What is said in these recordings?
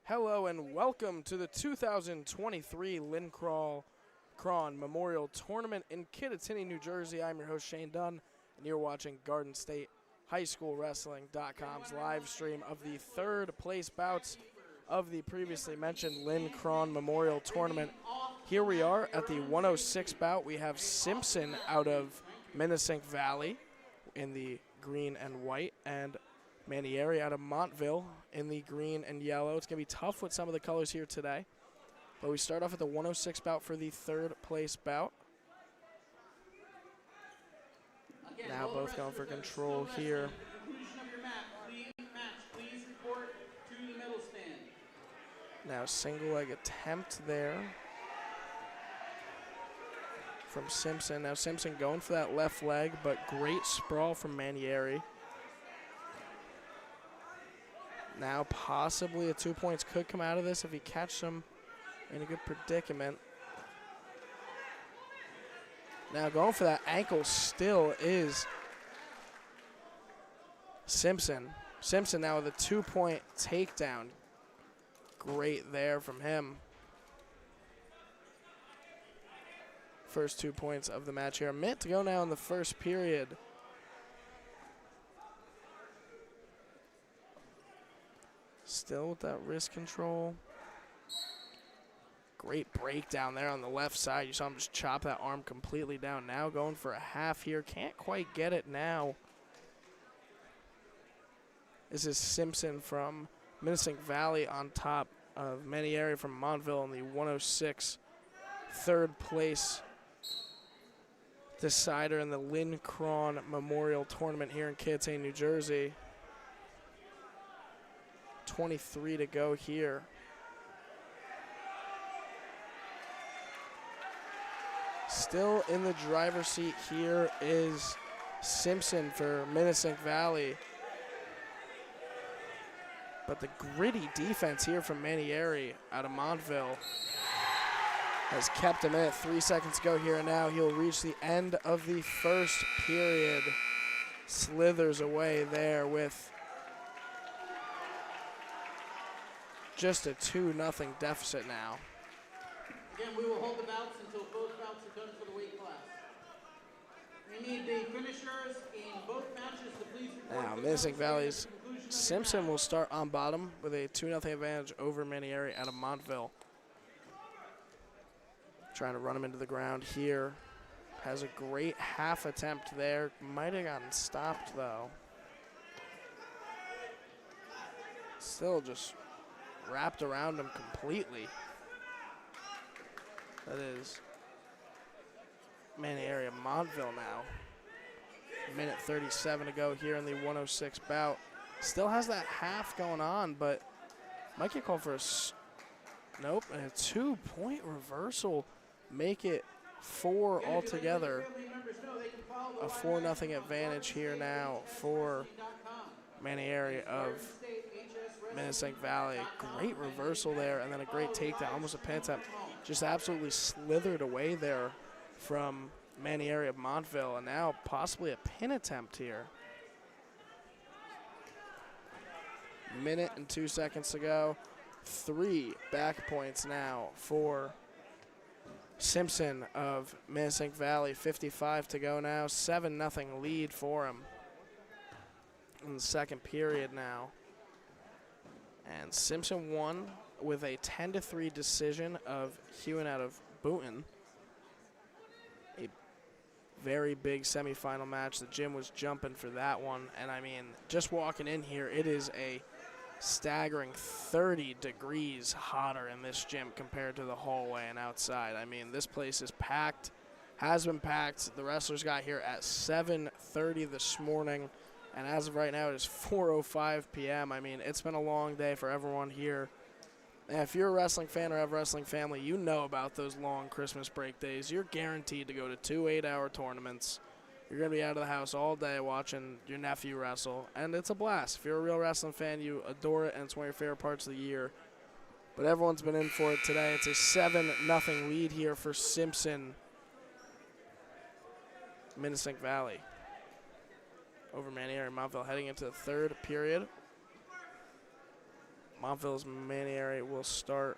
Hello and welcome to the 2023 Linn Crawn Memorial Tournament in Kittatinny, New Jersey. I'm your host, Shane Dunn, and you're watching Garden State High School Wrestling.com's live stream of the third place bouts of the previously mentioned Linn Crawn Memorial Tournament. Here we are at the 106 bout. We have Simpson out of Minnesink Valley in the green and white, and Manieri out of Montville in the green and yellow. It's going to be tough with some of the colors here today. But we start off at the 106 bout for the third place bout. Now both going for control here. Now single leg attempt there from Simpson. Now Simpson going for that left leg, but great sprawl from Manieri. Now possibly a 2 points could come out of this if he catches him in a good predicament. Now going for that ankle still is Simpson. Simpson now with a 2 point takedown. Great there from him. First 2 points of the match here. A minute to go now in the first period. Still with that wrist control. Great breakdown there on the left side. You saw him just chop that arm completely down. Now going for a half here. Can't quite get it now. This is Simpson from Minnesink Valley on top of Manieri from Montville in the 106 third place decider in the Linn Crawn Memorial Tournament here in Kittatinny, New Jersey. 23 to go here. Still in the driver's seat here is Simpson for Minnesink Valley. But the gritty defense here from Manieri out of Montville has kept him in it. 3 seconds to go here, and now he'll reach the end of the first period. Slithers away there with just a 2-0 deficit now. Again, we will hold the bouts until both bouts are done for the weight class. We need the finishers in both matches to please report. Now, Minnesink Valley's Simpson will start on bottom with a 2-0 advantage over Manieri out of Montville. Trying to run him into the ground here. Has a great half attempt there. Might have gotten stopped, though. Still just wrapped around him completely. That is Manieri of Montville now. Minute 37 to go here in the 106 bout. Still has that half going on, but might get called for a nope, and a 2 point reversal. Make it 4 altogether. A 4-0 advantage here now for Manieri of Minnesink Valley. Great reversal there, and then a great takedown, almost a pin attempt. Just absolutely slithered away there from Manieri of Montville, and now possibly a pin attempt here. Minute and 2 seconds to go. 3 back points now for Simpson of Minnesink Valley. 55 to go now. 7-0 lead for him in the second period now. And Simpson won with a 10-3 decision of Hewen out of Boonton. A very big semifinal match. The gym was jumping for that one. And I mean, just walking in here, it is a staggering 30 degrees hotter in this gym compared to the hallway and outside. I mean, this place is packed, has been packed. The wrestlers got here at 7:30 this morning. And as of right now, it is 4:05 p.m. I mean, it's been a long day for everyone here. And if you're a wrestling fan or have a wrestling family, you know about those long Christmas break days. You're guaranteed to go to 2 8-hour tournaments. You're going to be out of the house all day watching your nephew wrestle. And it's a blast. If you're a real wrestling fan, you adore it, and it's one of your favorite parts of the year. But everyone's been in for it today. It's a 7-0 lead here for Simpson, Minnesink Valley over Manieri and Montville heading into the third period. Montville's main area will start,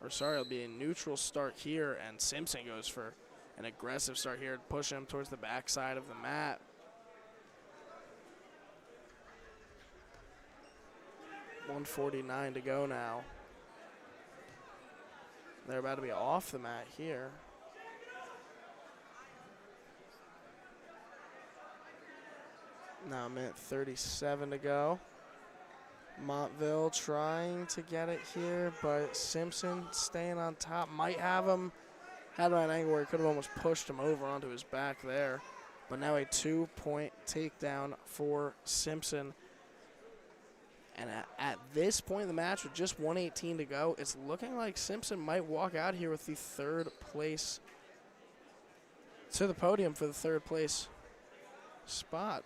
or sorry, it'll be a neutral start here, and Simpson goes for an aggressive start here, pushing him towards the backside of the mat. .149 to go now. They're about to be off the mat here. Now a minute 37 to go. Montville trying to get it here, but Simpson staying on top. Might have him, had him at an angle where he could have almost pushed him over onto his back there. But now a 2-point takedown for Simpson. And at this point in the match, with just 1:18 to go, it's looking like Simpson might walk out here with the third place to the podium for the third place spot.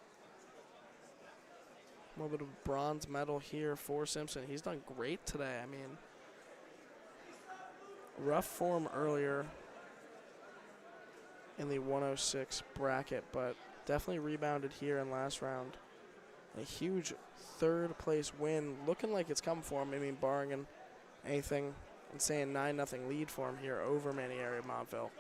A little bit of bronze medal here for Simpson. He's done great today. I mean, rough form earlier in the 106 bracket, but definitely rebounded here in last round. A huge third place win, looking like it's come for him. I mean, barring anything insane, 9-0 lead for him here over Manny area of Montville.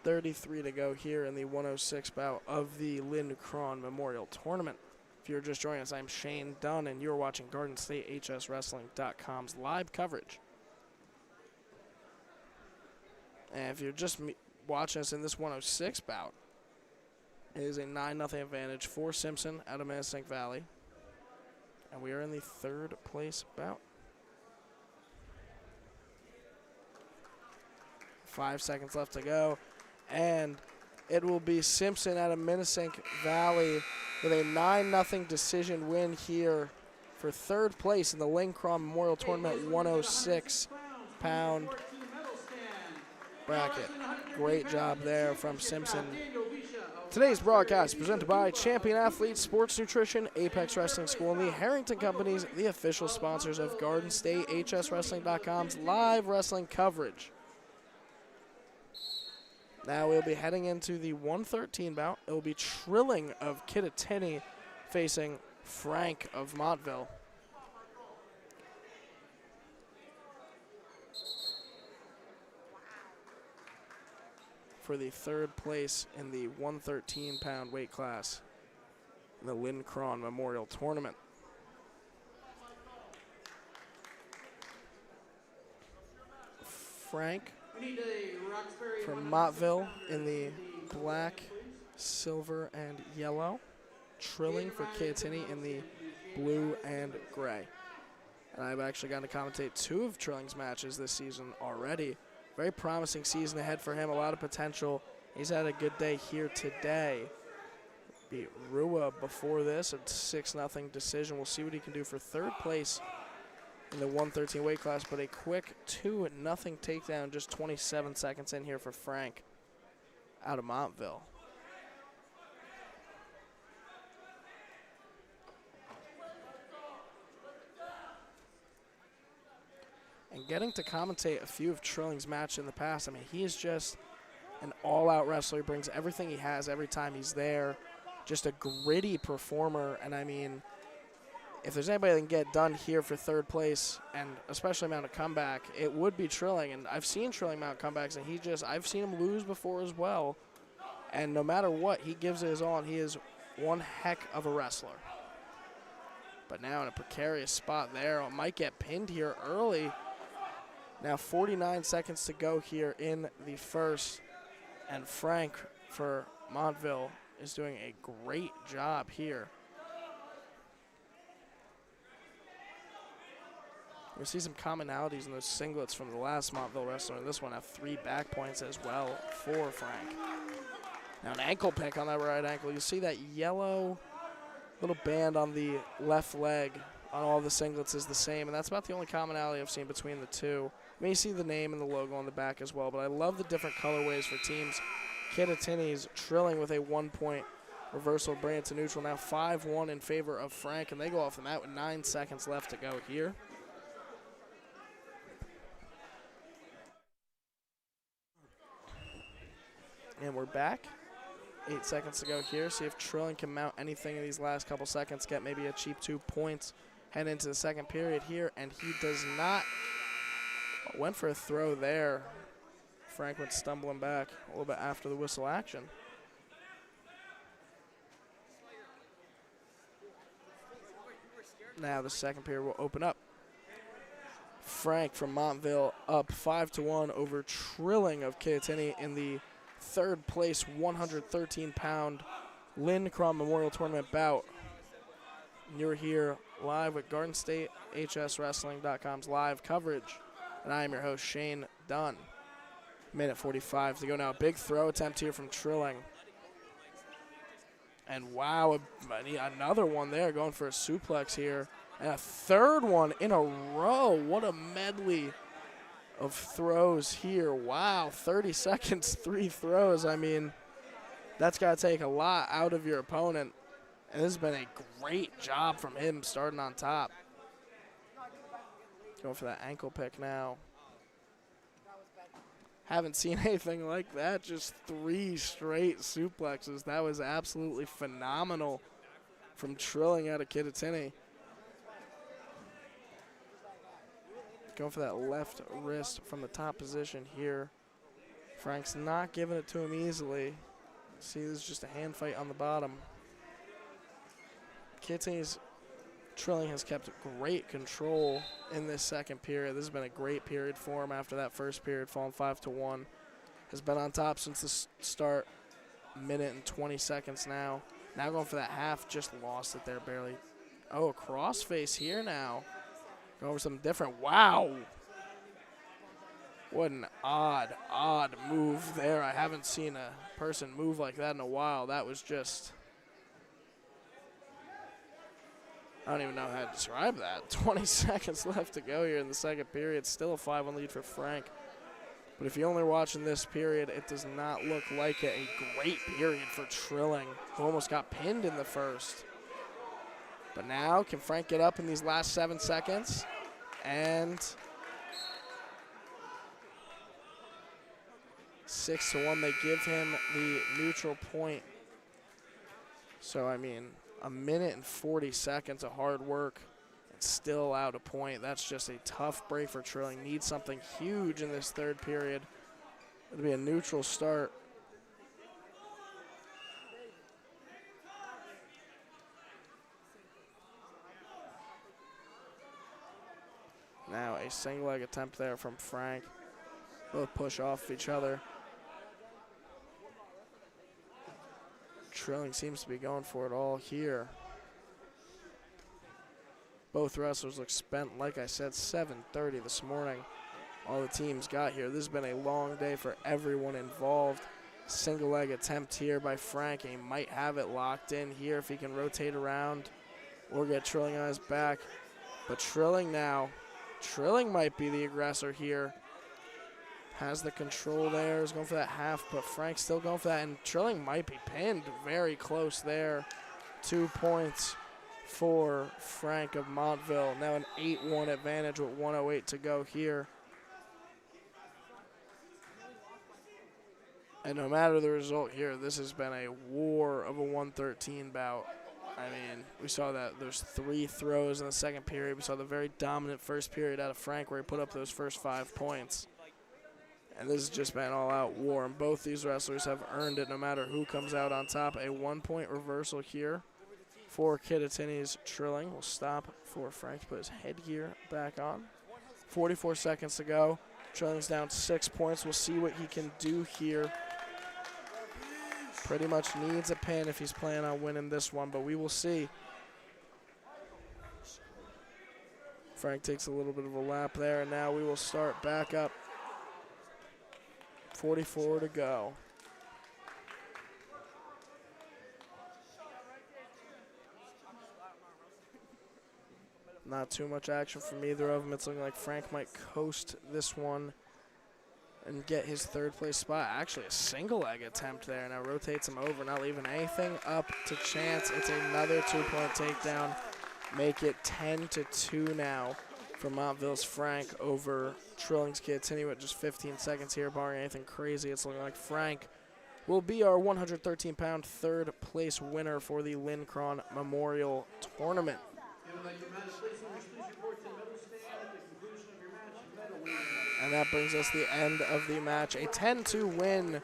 .33 to go here in the 106 bout of the Linn Crawn Memorial Tournament. If you're just joining us, I'm Shane Dunn, and you're watching GardenStateHSWrestling.com's live coverage. And if you're just watching us in this 106 bout, it is a 9-0 advantage for Simpson out of Minnesink Valley. And we are in the third place bout. 5 seconds left to go. And it will be Simpson out of Minnesink Valley with a 9-0 decision win here for third place in the Linn Crawn Memorial Tournament 106-pound bracket. Great job there from Simpson. Today's broadcast is presented by Champion Athletes Sports Nutrition, Apex Wrestling School, and the Harrington Companies, the official sponsors of GardenStateHSWrestling.com's live wrestling coverage. Now we'll be heading into the 113 bout. It will be Trilling of Kittatinny facing Frank of Montville. For the third place in the 113-pound weight class in the Linn Crawn Memorial Tournament. Frank from Montville in the black, silver, and yellow. Trilling for Kittatinny in the blue and gray. And I've actually gotten to commentate 2 of Trilling's matches this season already. Very promising season ahead for him, a lot of potential. He's had a good day here today. Beat Rua before this, a 6-0 decision. We'll see what he can do for third place in the 113 weight class, but a quick 2-0 takedown just 27 seconds in here for Frank out of Montville. And getting to commentate a few of Trilling's matches in the past, I mean, he is just an all-out wrestler. He brings everything he has every time he's there. Just a gritty performer, and I mean, if there's anybody that can get done here for third place, and especially mount a comeback, it would be Trilling. And I've seen Trilling mount comebacks, and I've seen him lose before as well. And no matter what, he gives it his all, and he is one heck of a wrestler. But now in a precarious spot there, might get pinned here early. Now 49 seconds to go here in the first, and Frank for Montville is doing a great job here. We see some commonalities in those singlets from the last Montville wrestler. This one have 3 back points as well for Frank. Now an ankle pick on that right ankle. You see that yellow little band on the left leg on all the singlets is the same, and that's about the only commonality I've seen between the two. You may see the name and the logo on the back as well, but I love the different colorways for teams. Kittatinny's Trilling with a 1-point reversal, bring it to neutral. Now 5-1 in favor of Frank, and they go off the mat with 9 seconds left to go here. And we're back. 8 seconds to go here. See if Trilling can mount anything in these last couple seconds, get maybe a cheap 2 points, head into the second period here, and he does not. Went for a throw there. Frank went stumbling back a little bit after the whistle action. Now the second period will open up. Frank from Montville up 5-1 over Trilling of Kittatinny in the third place 113-pound Linn Crawn Memorial Tournament bout. You're here live with Garden State HSWrestling.com's live coverage. And I am your host, Shane Dunn. Minute 45 to go now. Big throw attempt here from Trilling. And wow, another one there going for a suplex here. And a third one in a row. What a medley of throws here. Wow, 30 seconds, 3 throws. I mean, that's got to take a lot out of your opponent. And this has been a great job from him starting on top. Going for that ankle pick now. Haven't seen anything like that. Just 3 straight suplexes. That was absolutely phenomenal from Trilling out of Kittatinny. Going for that left wrist from the top position here. Frank's not giving it to him easily. See, this is just a hand fight on the bottom. Kittatinny's Trilling has kept great control in this second period. This has been a great period for him after that first period, falling 5-1. Has been on top since the start. Minute and 20 seconds now. Now going for that half, just lost it there barely. Oh, a crossface here now. Going for something different. Wow. What an odd move there. I haven't seen a person move like that in a while. That was just, I don't even know how to describe that. 20 seconds left to go here in the second period. Still a 5-1 lead for Frank. But if you're only watching this period, it does not look like a great period for Trilling, who almost got pinned in the first. But now, can Frank get up in these last 7 seconds? And 6-1, they give him the neutral point. So, I mean, a minute and 40 seconds of hard work and still out a point. That's just a tough break for Trilling. Needs something huge in this third period. It'll be a neutral start. Now a single leg attempt there from Frank. Both push off each other. Trilling seems to be going for it all here. Both wrestlers look spent. Like I said, 7:30 this morning. All the teams got here. This has been a long day for everyone involved. Single leg attempt here by Frank. He might have it locked in here if he can rotate around or get Trilling on his back. But Trilling now. Trilling might be the aggressor here. Has the control there. Is going for that half, but Frank's still going for that. And Trilling might be pinned very close there. 2 points for Frank of Montville. Now an 8-1 advantage with 1:08 to go here. And no matter the result here, this has been a war of a 113 bout. I mean, we saw that there's 3 throws in the second period. We saw the very dominant first period out of Frank where he put up those first 5 points. And this has just been all-out war, and both these wrestlers have earned it no matter who comes out on top. A 1-point reversal here for Kittatinny's Trilling. Will stop for Frank to put his headgear back on. 44 seconds to go. Trilling's down 6 points. We'll see what he can do here. Pretty much needs a pin if he's planning on winning this one, but we will see. Frank takes a little bit of a lap there, and now we will start back up. 44 to go. Not too much action from either of them. It's looking like Frank might coast this one and get his third place spot. Actually, a single leg attempt there. Now rotates him over, not leaving anything up to chance. It's another 2-point takedown. Make it 10-2 now for Montville's Frank over Trilling's Kittatinny with just 15 seconds here, barring anything crazy. It's looking like Frank will be our 113-pound third place winner for the Linn Crawn Memorial Tournament. And that brings us the end of the match. A 10-2 win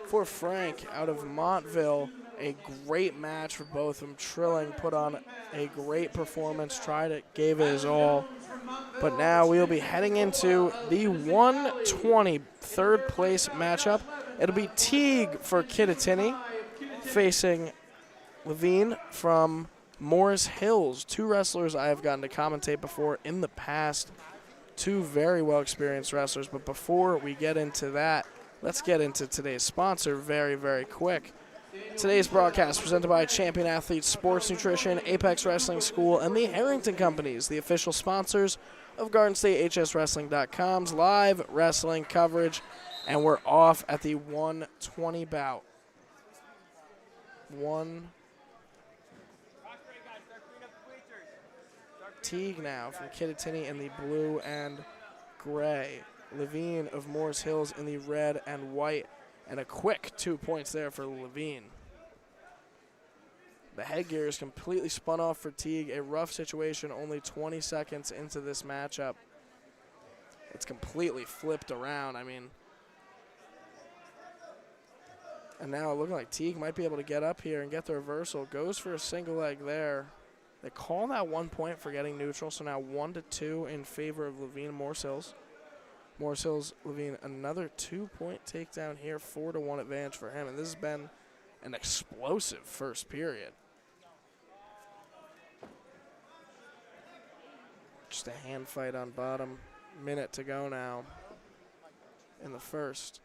for Frank out of Montville. A great match for both of them. Trilling put on a great performance, gave it his all. But now we'll be heading into the 120 third place matchup. It'll be Teague for Kittatinny facing Levine from Morris Hills. Two wrestlers I have gotten to commentate before in the past. Two very well experienced wrestlers. But before we get into that, let's get into today's sponsor very, very quick. Today's broadcast presented by Champion Athletes Sports Nutrition, Apex Wrestling School, and the Harrington Companies, the official sponsors of GardenStateHSWrestling.com's live wrestling coverage. And we're off at the 120 bout. Teague now from Kittatinny in the blue and gray. Levine of Morris Hills in the red and white. And a quick 2 points there for Levine. The headgear is completely spun off for Teague. A rough situation only 20 seconds into this matchup. It's completely flipped around. I mean, and now looking like Teague might be able to get up here and get the reversal. Goes for a single leg there. They call that 1 point for getting neutral, so now 1-2 in favor of Levine Morris Hills. Morris Hills, Levine, another 2-point takedown here, 4-1 advantage for him. And this has been an explosive first period. Just a hand fight on bottom. Minute to go now in the first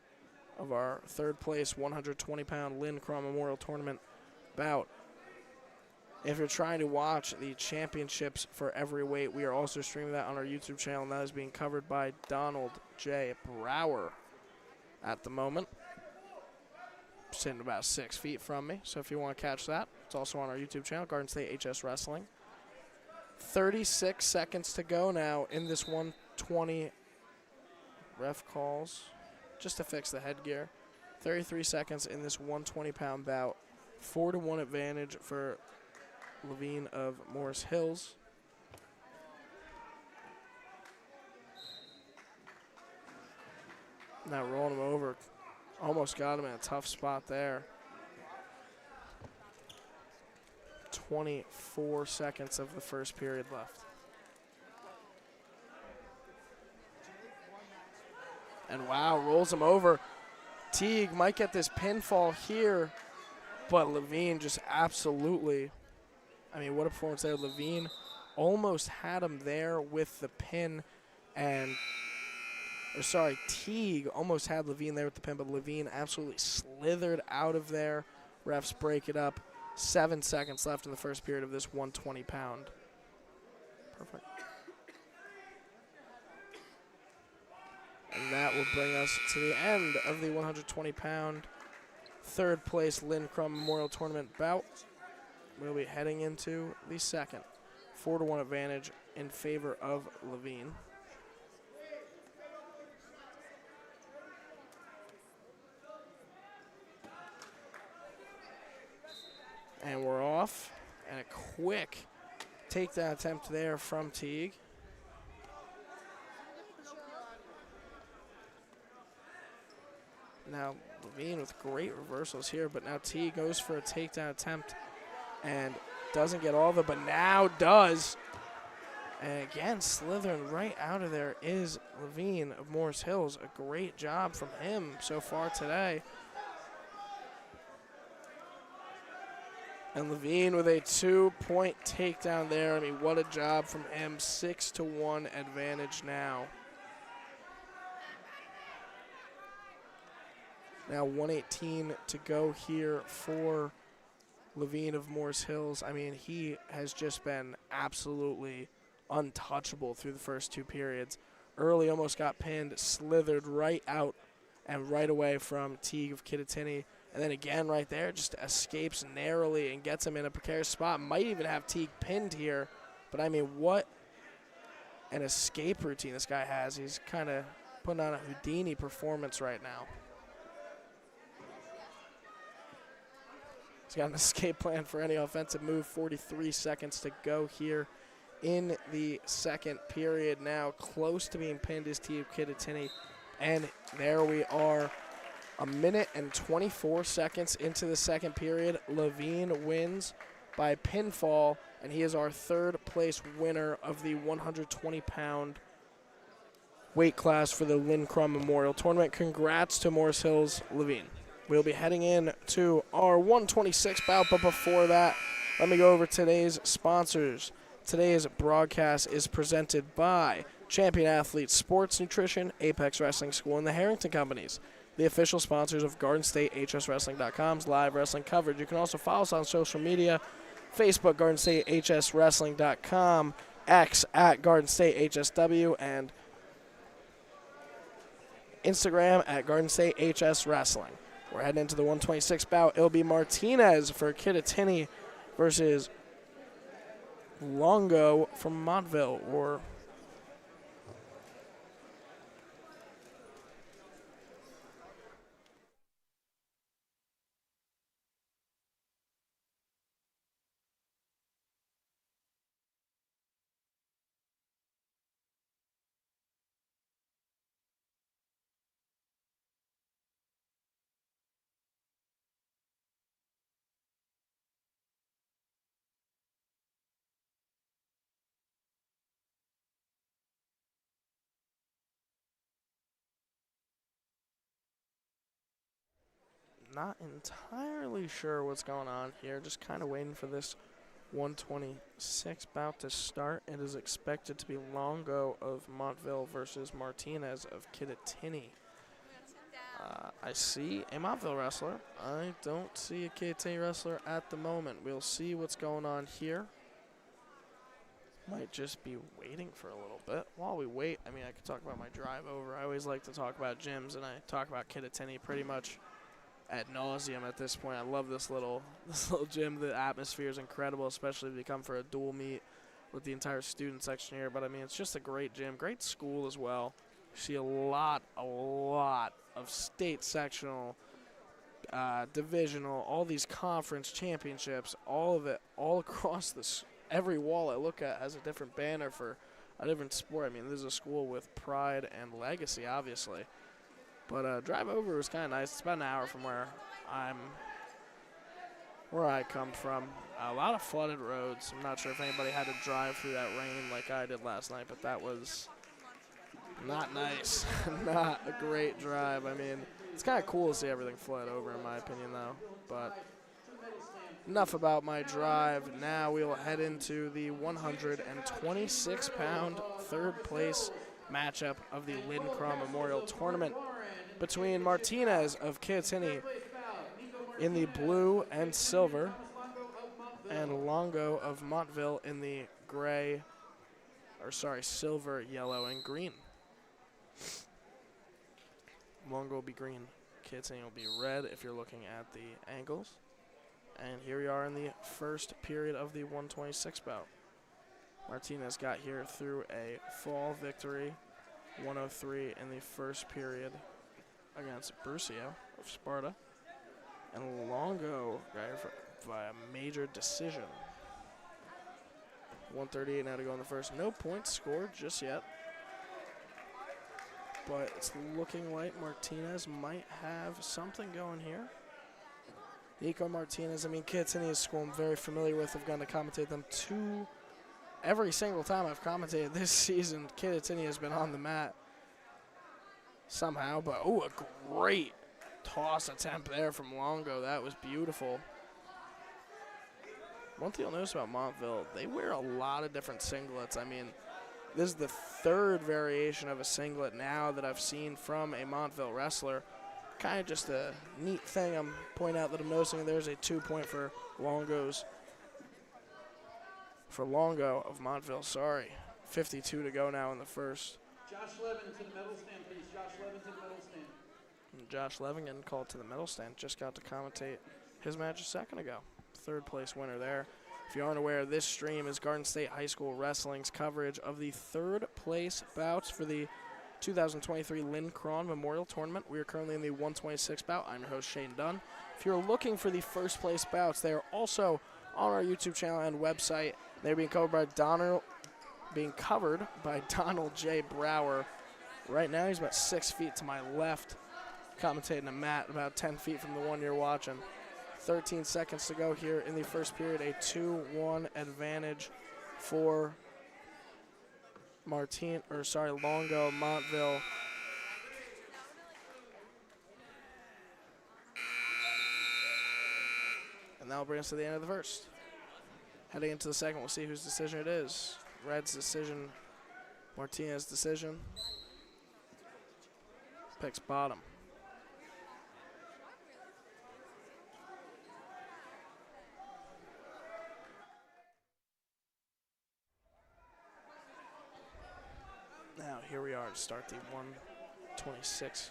of our third place 120-pound Linn Crawn Memorial Tournament bout. If you're trying to watch the championships for every weight, we are also streaming that on our YouTube channel, and that is being covered by Donald J. Brower at the moment. Sitting about 6 feet from me, so if you want to catch that, it's also on our YouTube channel, Garden State HS Wrestling. 36 seconds to go now in this 120. Ref calls just to fix the headgear. 33 seconds in this 120-pound bout. 4-1 advantage for Levine of Morris Hills. Now rolling him over. Almost got him in a tough spot there. 24 seconds of the first period left. And wow, rolls him over. Teague might get this pinfall here, but Levine just absolutely, I mean, what a performance there. Levine almost had him there with the pin, and, Teague almost had Levine there with the pin, but Levine absolutely slithered out of there. Refs break it up. 7 seconds left in the first period of this 120-pound. Perfect. And that will bring us to the end of the 120-pound third place Linn Crawn Memorial Tournament bout. We'll be heading into the second. 4-1 advantage in favor of Levine. And we're off. And a quick takedown attempt there from Teague. Now Levine with great reversals here, but now Teague goes for a takedown attempt and doesn't get all of it, but now does. And again, slithering right out of there is Levine of Morris Hills. A great job from him so far today. And Levine with a 2-point takedown there. I mean, what a job from him. 6-1 advantage now. Now 1:18 to go here for Levine of Morris Hills. I mean, he has just been absolutely untouchable through the first two periods. Early almost got pinned, slithered right out and right away from Teague of Kittatinny. And then again right there, just escapes narrowly and gets him in a precarious spot. Might even have Teague pinned here. But, I mean, what an escape routine this guy has. He's kind of putting on a Houdini performance right now. He's got an escape plan for any offensive move. 43 seconds to go here in the second period. Now close to being pinned is Team Kittatinny. And there we are. A minute and 24 seconds into the second period. Levine wins by pinfall, and he is our third place winner of the 120-pound weight class for the Linn Crawn Memorial Tournament. Congrats to Morris Hills Levine. We'll be heading in to our 126 bout, but before that, let me go over today's sponsors. Today's broadcast is presented by Champion Athletes Sports Nutrition, Apex Wrestling School, and the Harrington Companies, the official sponsors of Garden State HSWrestling.com's live wrestling coverage. You can also follow us on social media, Facebook, Garden State HSWrestling.com, X at Garden State HSW, and Instagram at Garden State HS Wrestling. We're heading into the 126 bout. It'll be Martinez for Kittatinny versus Longo from Montville, or not entirely sure what's going on here. Just kind of waiting for this 126 bout to start. It is expected to be Longo of Montville versus Martinez of Kittatinny. I see a Montville wrestler. I don't see a Kittatinny wrestler at the moment. We'll see what's going on here. Might just be waiting for a little bit. While we wait, I mean, I could talk about my drive over. I always like to talk about gyms, and I talk about Kittatinny pretty much ad nauseum at this point. I love this little gym. The atmosphere is incredible, especially if you come for a dual meet with the entire student section here. But I mean, it's just a great gym, great school as well. You see a lot of state sectional, divisional, all these conference championships, all of it, all across this. Every wall I look at has a different banner for a different sport. I mean, this is a school with pride and legacy, obviously. But drive over was kind of nice. It's about an hour from where I come from. A lot of flooded roads. I'm not sure if anybody had to drive through that rain like I did last night, but that was not nice. Not a great drive. I mean, it's kind of cool to see everything flood over, in my opinion, though. But enough about my drive. Now we will head into the 126-pound third place matchup of the Linn Crawn Memorial Tournament between Martinez of Kittatinny in the blue and silver and Longo of Montville in the silver, yellow, and green. Longo will be green, Kittatinny will be red if you're looking at the angles. And here we are in the first period of the 126 bout. Martinez got here through a fall victory, 103 in the first period against Brucio of Sparta. And Longo got here by a major decision. 138 now to go in the first. No points scored just yet. But it's looking like Martinez might have something going here. Nico Martinez, I mean, Kittatinny is a school I'm very familiar with. I've gotten to commentate them every single time I've commentated this season. Kittatinny has been on the mat somehow, but a great toss attempt there from Longo. That was beautiful. One thing you'll notice about Montville, they wear a lot of different singlets. I mean, this is the third variation of a singlet now that I've seen from a Montville wrestler. Kind of just a neat thing I'm pointing out that I'm noticing. There's a 2-point for Longo of Montville, sorry. 52 to go now in the first. Josh Levin to the medal stand, please. Josh Levin to the medal stand. And Josh Levin getting called to the medal stand. Just got to commentate his match a second ago. Third place winner there. If you aren't aware, this stream is Garden State High School Wrestling's coverage of the third place bouts for the 2023 Linn Crawn Memorial Tournament. We are currently in the 126 bout. I'm your host, Shane Dunn. If you're looking for the first place bouts, they are also on our YouTube channel and website. They're being covered by Donald J. Brower. Right now, he's about 6 feet to my left, commentating a mat about 10 feet from the one you're watching. 13 seconds to go here in the first period. A 2-1 advantage for Longo Montville. And that'll bring us to the end of the first. Heading into the second, we'll see whose decision it is. Red's decision, Martinez's decision. Picks bottom. Now here we are to start the 126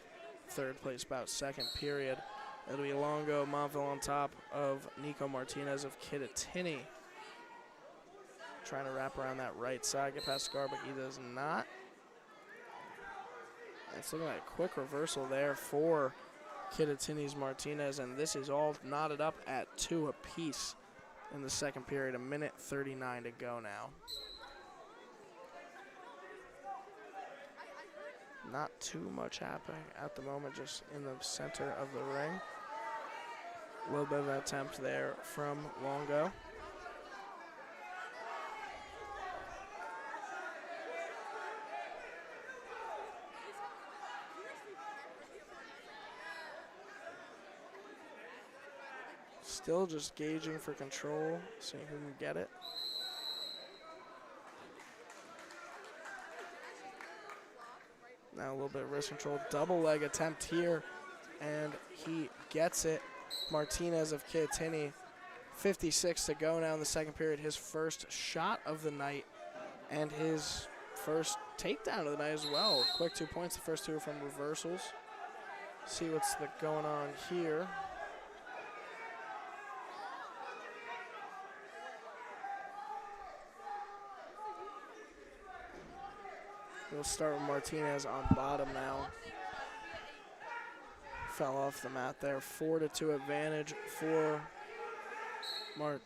third place bout, second period. It'll be Longo Montville on top of Nico Martinez of Kittatinny. Trying to wrap around that right side, get past Scar, but he does not. It's looking like a quick reversal there for Kittatinny's Martinez, and this is all knotted up at 2 apiece in the second period. 1:39 to go now. Not too much happening at the moment, just in the center of the ring. A little bit of an attempt there from Longo. Still just gauging for control, seeing who can get it. Now a little bit of wrist control, double leg attempt here, and he gets it. Martinez of Kittatinny, 56 to go now in the second period. His first shot of the night and his first takedown of the night as well. Quick 2 points, the first 2 are from reversals. See what's going on here. We'll start with Martinez on bottom now. Fell off the mat there. 4-2 advantage for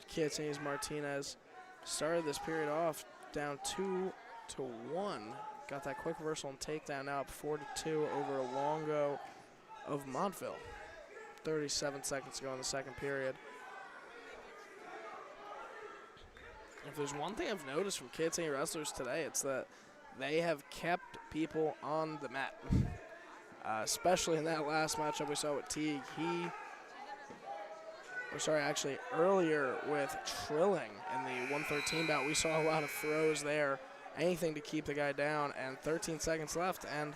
Kittatinny's Martinez. Started this period off down 2-1. Got that quick reversal and takedown, now up 4-2 over Longo of Montville. 37 seconds to go in the second period. If there's one thing I've noticed from Kittatinny wrestlers today, it's that they have kept people on the mat, especially in that last matchup we saw with Teague. Earlier with Trilling in the 113 bout, we saw a lot of throws there, anything to keep the guy down, and 13 seconds left, and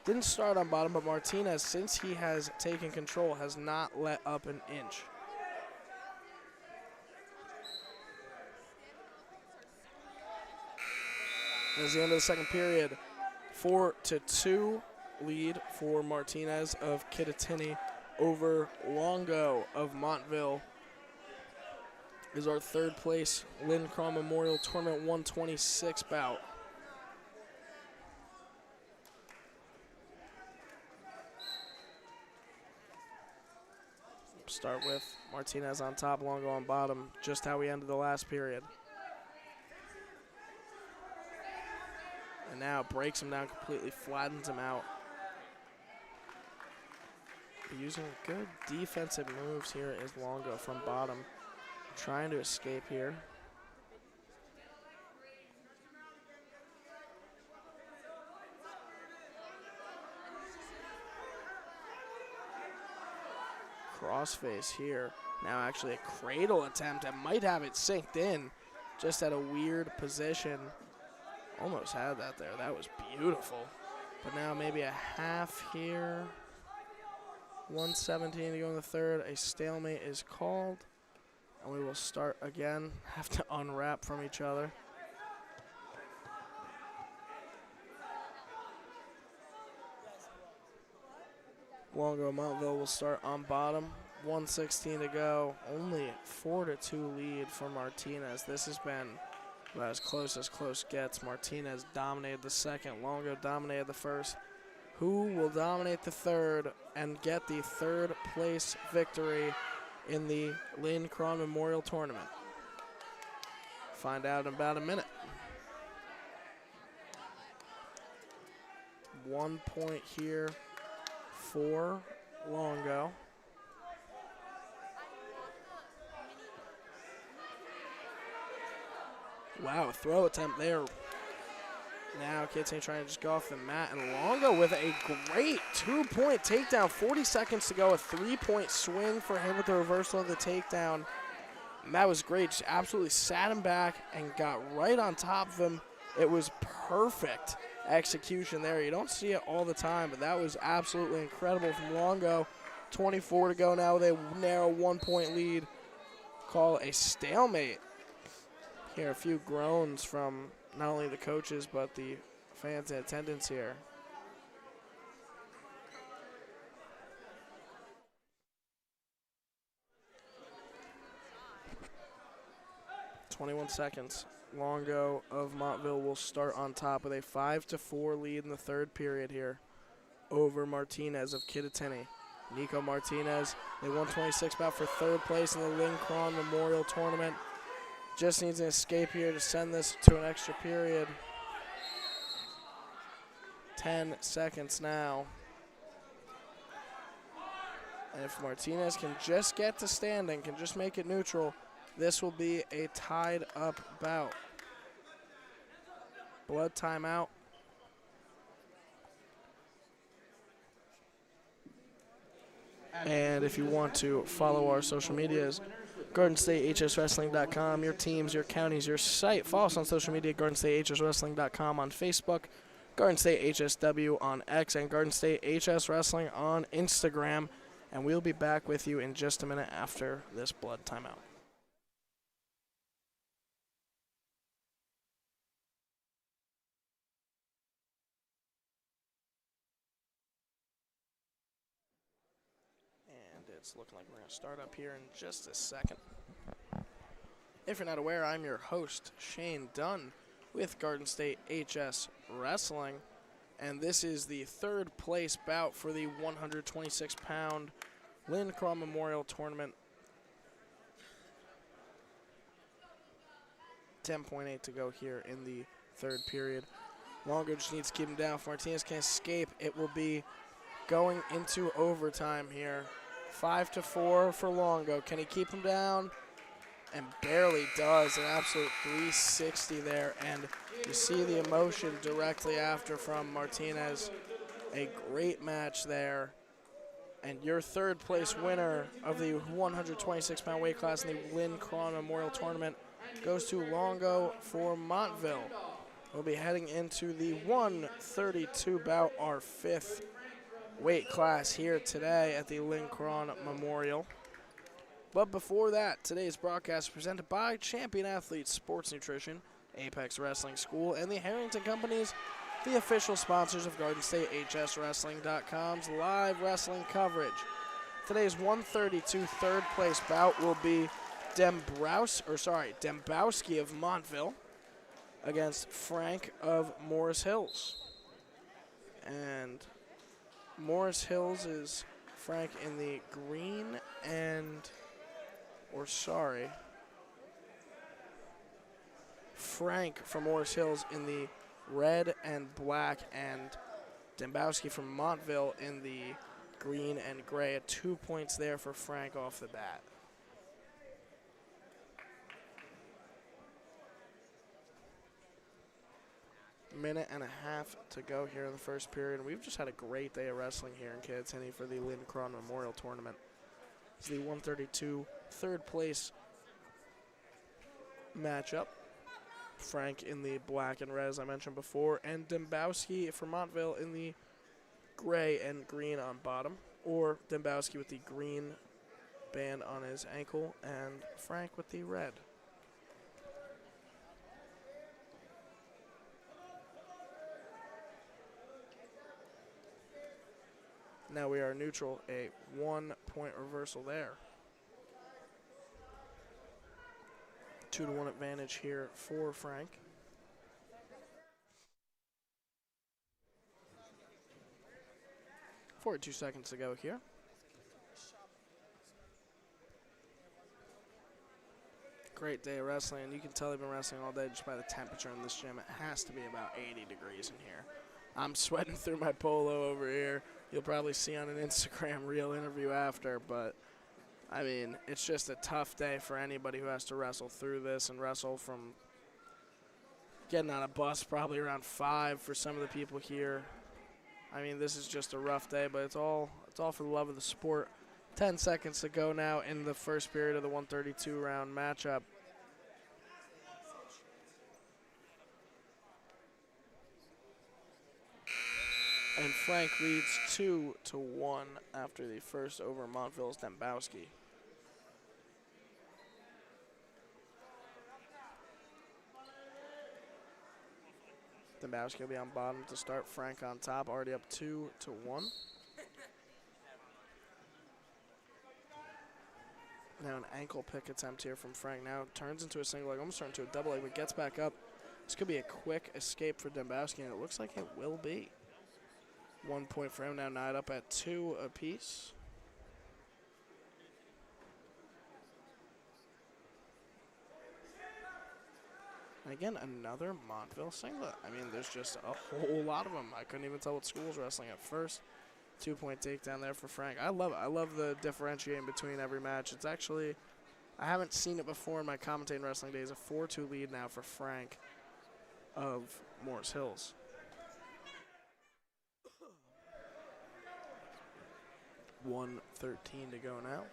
didn't start on bottom, but Martinez, since he has taken control, has not let up an inch. As the end of the second period, 4-2 lead for Martinez of Kittatinny over Longo of Montville. Is our third place Linn Crawn Memorial Tournament 126 bout. Start with Martinez on top, Longo on bottom, just how we ended the last period. And now breaks him down completely, flattens him out. Using good defensive moves here is Longo from bottom, trying to escape here. Crossface here. Now actually a cradle attempt that might have it synced in, just at a weird position. Almost had that there. That was beautiful. But now maybe a half here. 1:17 to go in the third. A stalemate is called. And we will start again. Have to unwrap from each other. Longo Montville will start on bottom. 1:16 to go. Only 4-2 lead for Martinez. This has been About as close gets. Martinez dominated the second. Longo dominated the first. Who will dominate the third and get the third place victory in the Linn Crawn Memorial Tournament? Find out in about a minute. 1 point here for Longo. Wow, throw attempt there. Now Kittatinny trying to just go off the mat, and Longo with a great 2-point takedown. 40 seconds to go, a 3-point swing for him with the reversal of the takedown. And that was great, just absolutely sat him back and got right on top of him. It was perfect execution there. You don't see it all the time, but that was absolutely incredible from Longo. 24 to go now with a narrow 1-point lead. Call a stalemate. Hear a few groans from not only the coaches, but the fans in attendance here. .21 seconds. Longo of Montville will start on top with a 5-4 lead in the third period here over Martinez of Kittatinny. Nico Martinez, a 126 bout for third place in the Linn Crawn Memorial Tournament. Just needs an escape here to send this to an extra period. 10 seconds now. And if Martinez can just get to standing, can just make it neutral, this will be a tied up bout. Blood timeout. And if you want to follow our social medias, GardenStateHSWrestling.com, your teams, your counties, your site. Follow us on social media, GardenStateHSWrestling.com on Facebook, Garden State HSW on X, and Garden State HS Wrestling on Instagram. And we'll be back with you in just a minute after this blood timeout. It's looking like we're going to start up here in just a second. If you're not aware, I'm your host, Shane Dunn, with Garden State HS Wrestling, and this is the third place bout for the 126-pound Linn Crawn Memorial Tournament. 10.8 to go here in the third period. Longo just needs to keep him down. If Martinez can escape, it will be going into overtime here. 5-4 for Longo. Can he keep him down? And barely does. An absolute 360 there. And you see the emotion directly after from Martinez. A great match there. And your third place winner of the 126-pound weight class in the Linn Crawn Memorial Tournament goes to Longo for Montville. We'll be heading into the 132 bout, our fifth weight class here today at the Linn Crawn Memorial. But before that, today's broadcast is presented by Champion Athletes Sports Nutrition, Apex Wrestling School, and the Harrington Companies, the official sponsors of Garden State HSWrestling.com's live wrestling coverage. Today's 132 third place bout will be Dembowski of Montville against Frank of Morris Hills. And Morris Hills is Frank in the green Frank from Morris Hills in the red and black, and Dembowski from Montville in the green and gray. 2 points there for Frank off the bat. Minute and a half to go here in the first period. We've just had a great day of wrestling here in Kittatinny for the Linn Crawn Memorial Tournament. It's the 132 third place matchup. Frank in the black and red, as I mentioned before, and Dembowski for Montville in the gray and green on bottom, or Dembowski with the green band on his ankle, and Frank with the red. Now we are neutral, a 1 point reversal there. 2-1 advantage here for Frank. .42 seconds to go here. Great day of wrestling, and you can tell they've been wrestling all day just by the temperature in this gym. It has to be about 80 degrees in here. I'm sweating through my polo over here. You'll probably see on an Instagram reel interview after, but I mean, it's just a tough day for anybody who has to wrestle through this and wrestle from getting on a bus probably around 5 for some of the people here. I mean, this is just a rough day, but it's all for the love of the sport. 10 seconds to go now in the first period of the 132 round matchup. And Frank leads 2-1 after the first over Montville's Dembowski. Dembowski will be on bottom to start. Frank on top, already up 2-1. Now an ankle pick attempt here from Frank. Now turns into a single leg, almost turned into a double leg, but gets back up. This could be a quick escape for Dembowski, and it looks like it will be. 1 point for him, now knotted up at 2 apiece. And again, another Montville singlet. I mean, there's just a whole lot of them. I couldn't even tell what school was wrestling at first. 2-point takedown there for Frank. I love it. I love the differentiating between every match. It's actually, I haven't seen it before in my commentating wrestling days. A 4-2 lead now for Frank of Morris Hills. .113 to go now.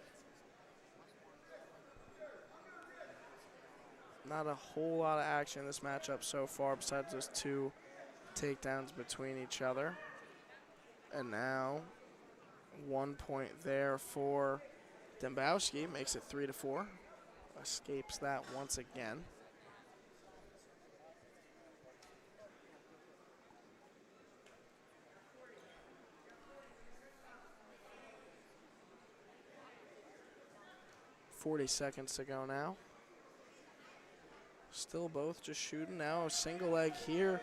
Not a whole lot of action in this matchup so far besides those 2 takedowns between each other. And now 1 point there for Dembowski, makes it 3-4. Escapes that once again. .40 seconds to go now. Still both just shooting. Now a single leg here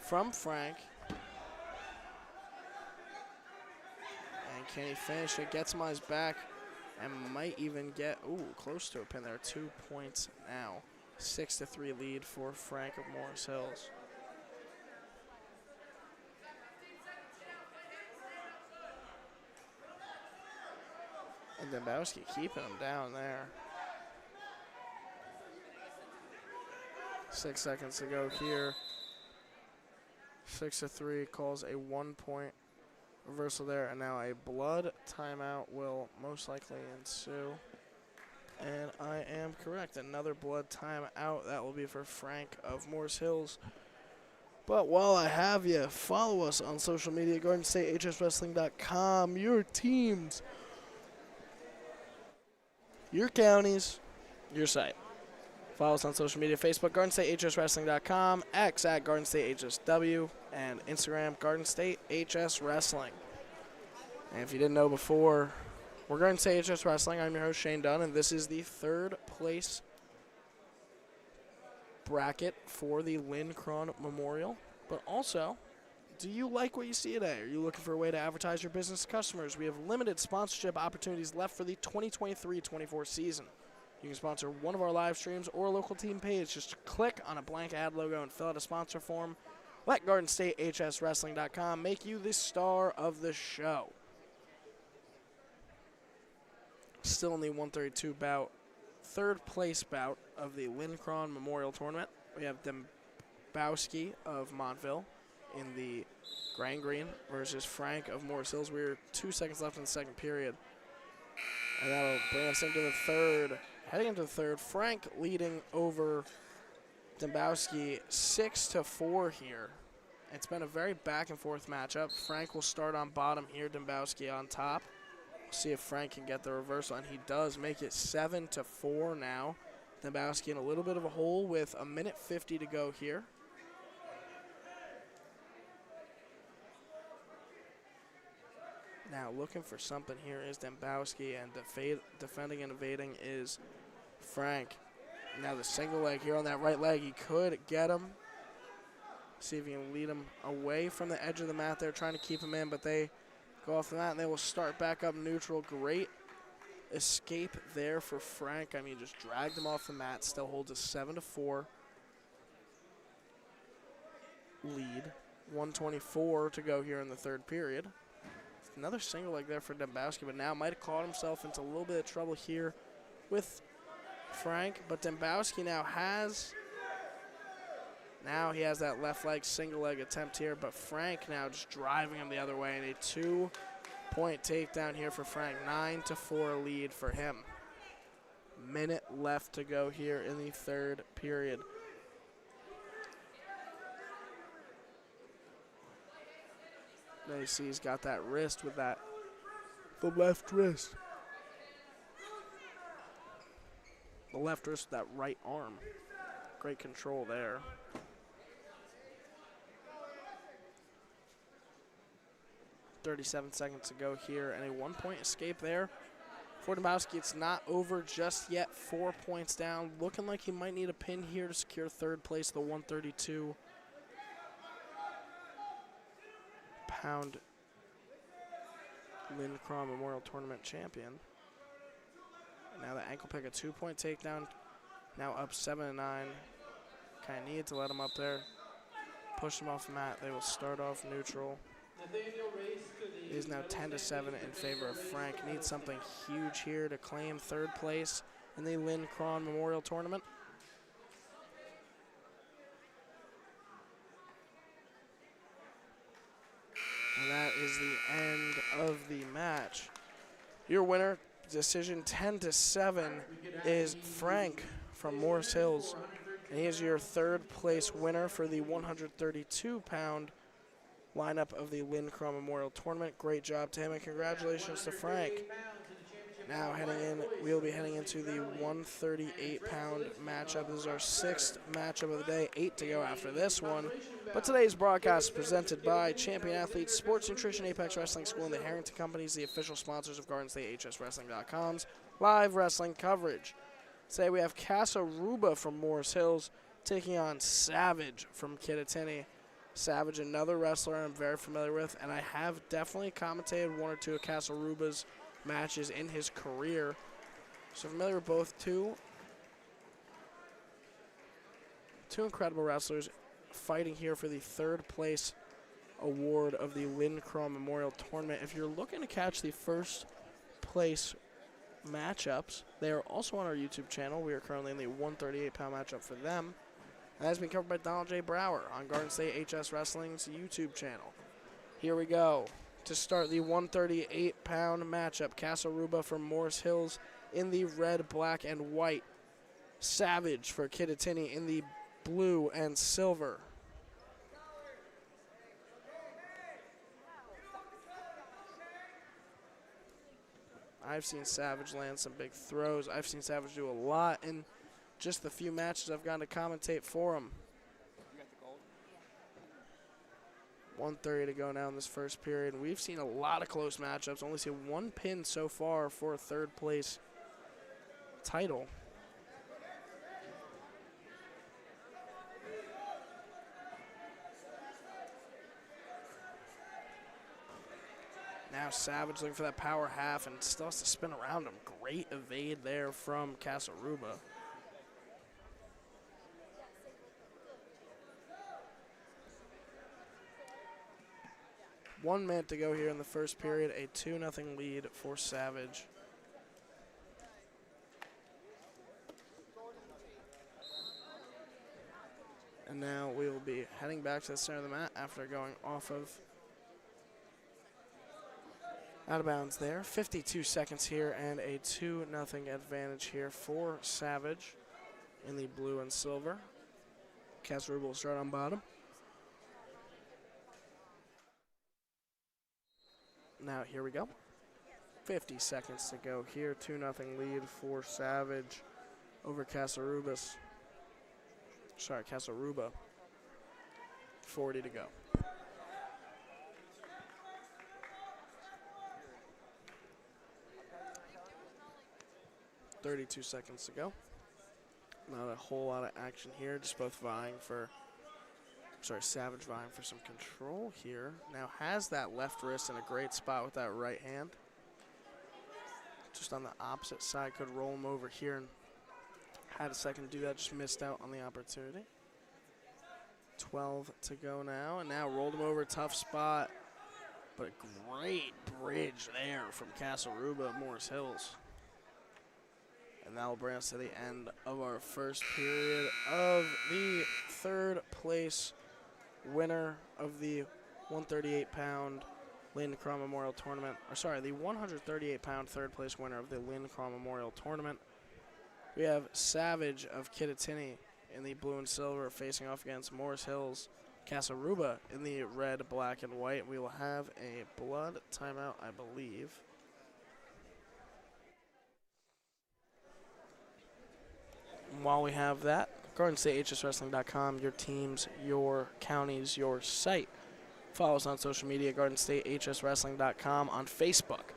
from Frank. And can he finish it? Gets him on his back and might even get, close to a pin there. 2 points now. 6-3 lead for Frank of Morris Hills. And Dembowski keeping him down there. 6 seconds to go here. 6-3 calls a 1 point reversal there, and now a blood timeout will most likely ensue. And I am correct, another blood timeout. That will be for Frank of Morris Hills. But while I have you, follow us on social media, GardenStateHSWrestling.com, your teams, your counties, your site. Follow us on social media, Facebook, GardenStateHSWrestling.com, X at GardenStateHSW, and Instagram, GardenStateHSWrestling. And if you didn't know before, we're Garden State HS Wrestling. I'm your host, Shane Dunn, and this is the 3rd place bracket for the Linn Crawn Memorial. But also, do you like what you see today? Are you looking for a way to advertise your business to customers? We have limited sponsorship opportunities left for the 2023-24 season. You can sponsor one of our live streams or a local team page. Just click on a blank ad logo and fill out a sponsor form. Let GardenStateHSWrestling.com make you the star of the show. Still in the 132 bout, 3rd place bout of the Linn Crawn Memorial Tournament. We have Dembowski of Montville in the gray and green versus Frank of Morris Hills. We're 2 seconds left in the second period. And that'll bring us into the third. Heading into the third, Frank leading over Dembowski 6-4 here. It's been a very back and forth matchup. Frank will start on bottom here, Dembowski on top. See if Frank can get the reversal, and he does make it 7-4 now. Dembowski in a little bit of a hole with 1:50 to go here. Now looking for something here is Dembowski, and defending and evading is Frank. Now the single leg here on that right leg. He could get him. See if he can lead him away from the edge of the mat. They're trying to keep him in, but they go off the mat, and they will start back up neutral. Great escape there for Frank. I mean, just dragged him off the mat. Still holds a 7-4 lead. 1:24 to go here in the third period. Another single leg there for Dembowski, but now might have caught himself into a little bit of trouble here with Frank. But Dembowski now has that left leg single leg attempt here, but Frank now just driving him the other way, and a 2-point takedown here for Frank. 9-4 lead for him. Minute left to go here in the third period. Now you see he's got that wrist with the left wrist. The left wrist with that right arm. Great control there. .37 seconds to go here, and a 1-point escape there for Dembowski. It's not over just yet. 4 points down. Looking like he might need a pin here to secure third place, the 132-pound Linn Crawn Memorial Tournament champion. And now the ankle pick, a 2-point takedown. Now up 7-9. Kind of need to let him up there. Push him off the mat. They will start off neutral. It is now 10-7 in favor of Frank. Needs something huge here to claim third place in the Linn Crawn Memorial Tournament. And that is the end of the match. Your winner, decision 10-7, is Frank from Morris Hills. And he is your third place winner for the 132-pound lineup of the Linn Crawn Memorial Tournament. Great job to him, and congratulations to Frank. Now we'll be heading into the 138-pound matchup. This is our 6th matchup of the day, 8 to go after this one. But today's broadcast is presented by Champion Athletes, Sports Nutrition, Apex Wrestling School, and the Harrington Companies, the official sponsors of GardenStateHSWrestling.com's live wrestling coverage. Today we have Casa Ruba from Morris Hills taking on Savage from Kittatinny. Savage, another wrestler I'm very familiar with, and I have definitely commentated one or two of Casa Ruba's matches in his career. So familiar with both two incredible wrestlers fighting here for the third place award of the Linn Crawn Memorial Tournament. If you're looking to catch the first place matchups, they are also on our YouTube channel. We are currently in the 138-pound matchup for them. That has been covered by Donald J. Brower on Garden State HS Wrestling's YouTube channel. Here we go. To start the 138-pound matchup, Casa Ruba from Morris Hills in the red, black, and white. Savage for Kittatinny in the blue and silver. I've seen Savage land some big throws. I've seen Savage do a lot in just the few matches I've gotten to commentate for him. 1:30 to go now in this first period. We've seen a lot of close matchups. Only seen one pin so far for a third place title. Now Savage looking for that power half and still has to spin around him. Great evade there from Casa Ruba. One minute to go here in the first period. A 2-0 lead for Savage. And now we will be heading back to the center of the mat after going off of out of bounds there. 52 seconds here and a 2-0 advantage here for Savage in the blue and silver. Casa Ruba will start on bottom. Now here we go. 50 seconds to go here. 2-0 lead for Savage over Casa Ruba. 40 to go. 32 seconds to go. Not a whole lot of action here, just both vying for, Savage vying for some control here. Now has that left wrist in a great spot with that right hand. Just on the opposite side, could roll him over here and had a second to do that, just missed out on the opportunity. 12 to go now, and now rolled him over, tough spot, but a great bridge there from Casaruba at Morris Hills. And that will bring us to the end of our first period of the third place winner of the 138-pound Linn Crawn Memorial Tournament. The 138-pound third place winner of the Linn Crawn Memorial Tournament. We have Savage of Kittatinny in the blue and silver facing off against Morris Hills Casaruba in the red, black, and white. We will have a blood timeout, I believe. And while we have that, GardenStateHSWrestling.com, your teams, your counties, your site. Follow us on social media, GardenStateHSWrestling.com on Facebook,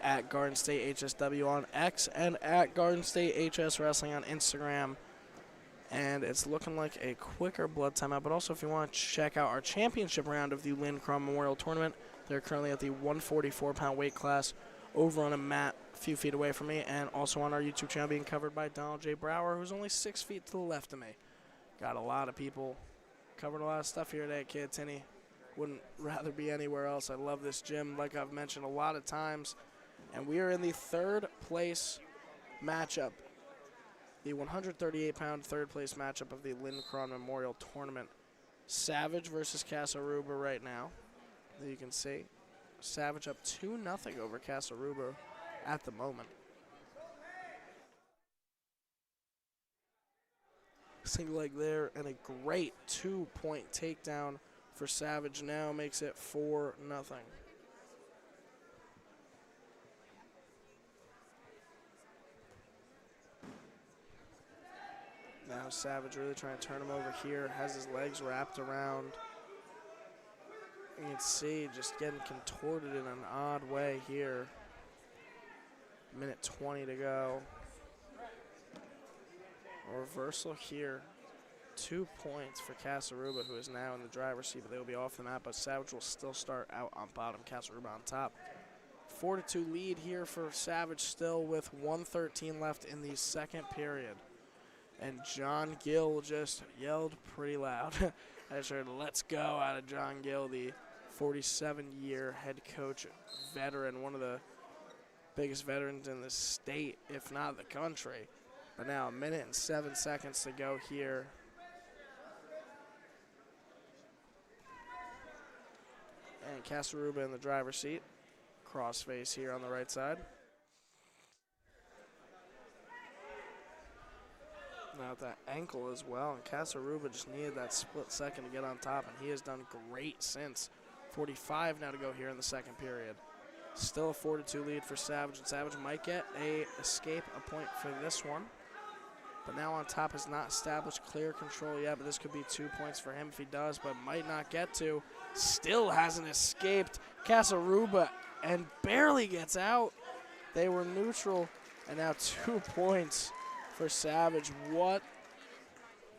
at Garden State HSW on X, and at Garden State HS Wrestling on Instagram. And it's looking like a quicker blood timeout, but also if you want to check out our championship round of the Linn Crawn Memorial Tournament, they're currently at the 144-pound weight class over on a mat a few feet away from me, and also on our YouTube channel being covered by Donald J. Brower, who's only 6 feet to the left of me. Got a lot of people, covered a lot of stuff here today at Kittatinny. Wouldn't rather be anywhere else. I love this gym, like I've mentioned a lot of times. And we are in the third place matchup, the 138-pound third place matchup of the Linn Crawn Memorial Tournament. Savage versus Casaruba right now. As you can see, Savage up 2-0 over Casaruba at the moment. Single leg there, and a great 2-point takedown for Savage now makes it 4-0. Now Savage really trying to turn him over here, has his legs wrapped around. You can see just getting contorted in an odd way here. Minute 20 to go. A reversal here. 2 points for Casaruba, who is now in the driver's seat, but they will be off the mat, but Savage will still start out on bottom, Casaruba on top. 4-2 lead here for Savage still with 1:13 left in the second period. And John Gill just yelled pretty loud. I just heard "let's go" out of John Gill, the 47-year head coach veteran, one of the biggest veterans in the state, if not the country. But now 1 minute and 7 seconds to go here. And Casaruba in the driver's seat. Crossface here on the right side. Now with that ankle as well, and Casaruba just needed that split second to get on top, and he has done great since. 45 now to go here in the second period. Still a 4-2 lead for Savage, and Savage might get a point for this one. But now on top has not established clear control yet, but this could be 2 points for him if he does, but might not get to. Still hasn't escaped Casaruba and barely gets out. They were neutral, and now 2 points for Savage. What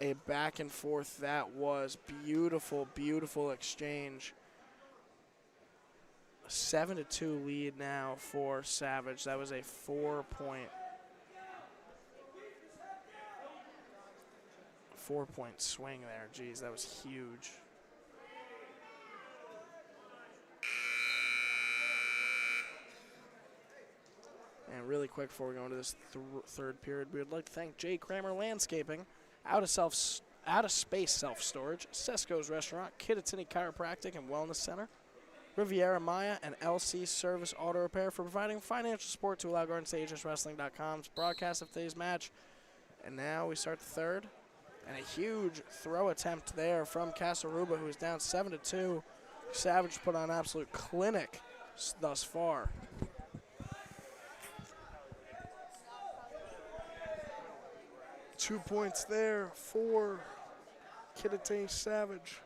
a back and forth that was. Beautiful, beautiful exchange. A 7-2 lead now for Savage. That was a 4-point swing there. Geez, that was huge. And really quick before we go into this third period, we would like to thank J. Kramer Landscaping, Out of Space Self-Storage, Cesco's Restaurant, Kittatinny Chiropractic and Wellness Center, Riviera Maya, and LC Service Auto Repair for providing financial support to allow GardenStateHSWrestling.com's broadcast of today's match. And now we start the third. And a huge throw attempt there from Casaruba, who is down 7-2. Savage put on an absolute clinic thus far. Two points there for Kittatinny Savage.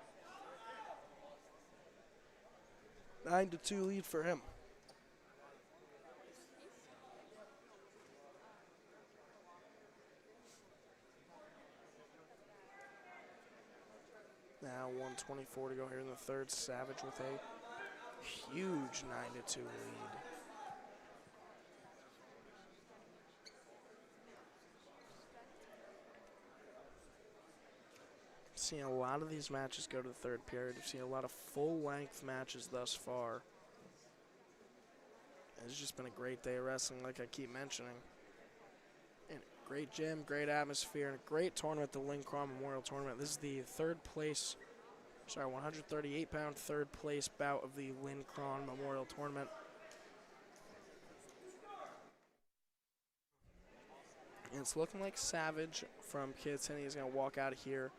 9-2 lead for him. 1:24 to go here in the third. Savage with a huge 9-2 lead. Seeing a lot of these matches go to the third period. We've seen a lot of full-length matches thus far. It's just been a great day of wrestling, like I keep mentioning. And great gym, great atmosphere, and a great tournament, the Linn Crawn Memorial Tournament. This is the 138-pound third place bout of the Linn Crawn Memorial Tournament. And it's looking like Savage from Kittatinny is going to walk out of here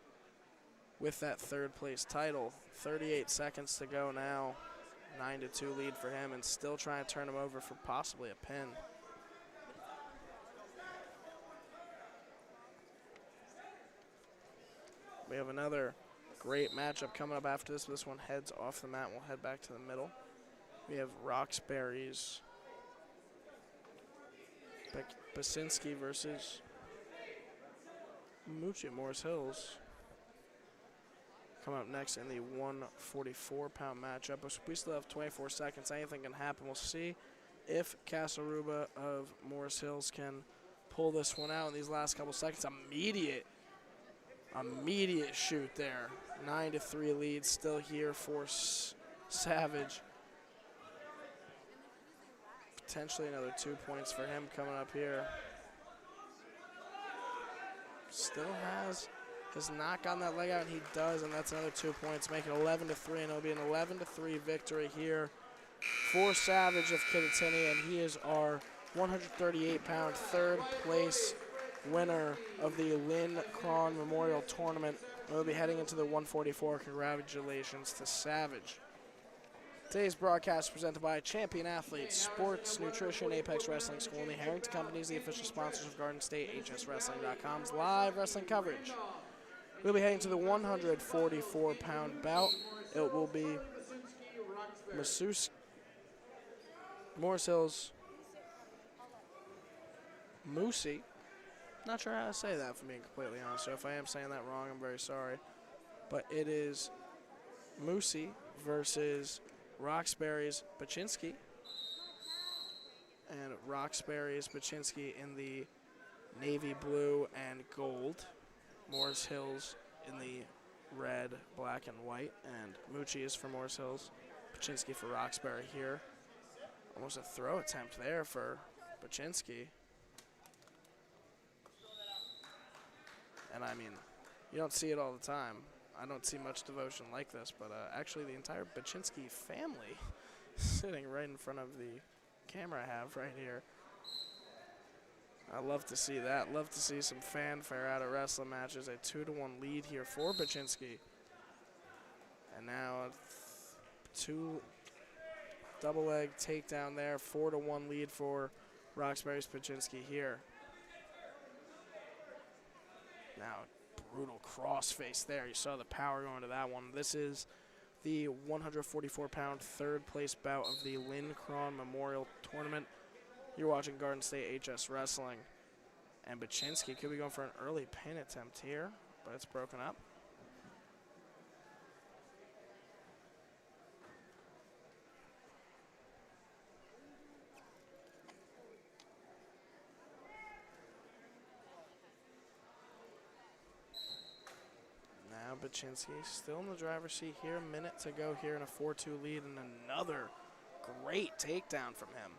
with that third place title. 38 seconds to go now. 9-2 lead for him, and still trying to turn him over for possibly a pin. We have another great matchup coming up after this. This one heads off the mat. We'll head back to the middle. We have Roxbury's Basinski versus Mucci, Morris Hills. Coming up next in the 144-pound matchup. We still have 24 seconds. Anything can happen. We'll see if Casaruba of Morris Hills can pull this one out in these last couple seconds. Immediate shoot there. 9-3 lead still here for Savage. Potentially another 2 points for him coming up here. Still has not gotten that leg out, and he does, and that's another 2 points, making 11-3, and it'll be an 11-3 victory here for Savage of Kittatinny, and he is our 138-pound third place winner of the Linn Crawn Memorial Tournament. We'll be heading into the 144. Congratulations to Savage. Today's broadcast is presented by Champion Athletes, Sports, Nutrition, Apex Wrestling School, and the Harrington Companies, the official sponsors of Garden State, HSWrestling.com's live wrestling coverage. We'll be heading to the 144-pound bout. It will be Morris Hills Moosey. Not sure how to say that, if I'm being completely honest. So if I am saying that wrong, I'm very sorry. But it is Moosey versus Roxbury's Baczynski. And Roxbury's Baczynski in the navy blue and gold. Morris Hills in the red, black, and white. And Mucci is for Morris Hills. Baczynski for Roxbury here. Almost a throw attempt there for Baczynski. And I mean, you don't see it all the time. I don't see much devotion like this, but actually the entire Baczynski family sitting right in front of the camera I have right here. I love to see that. Love to see some fanfare out of wrestling matches. A 2-1 lead here for Baczynski. And now a double leg takedown there. 4-1 lead for Roxbury's Baczynski here. Now, brutal crossface there. You saw the power going to that one. This is the 144-pound third place bout of the Linn Crawn Memorial Tournament. You're watching Garden State HS Wrestling. And Baczynski could be going for an early pin attempt here, but it's broken up. Baczynski still in the driver's seat here. A minute to go here in a 4-2 lead, and another great takedown from him.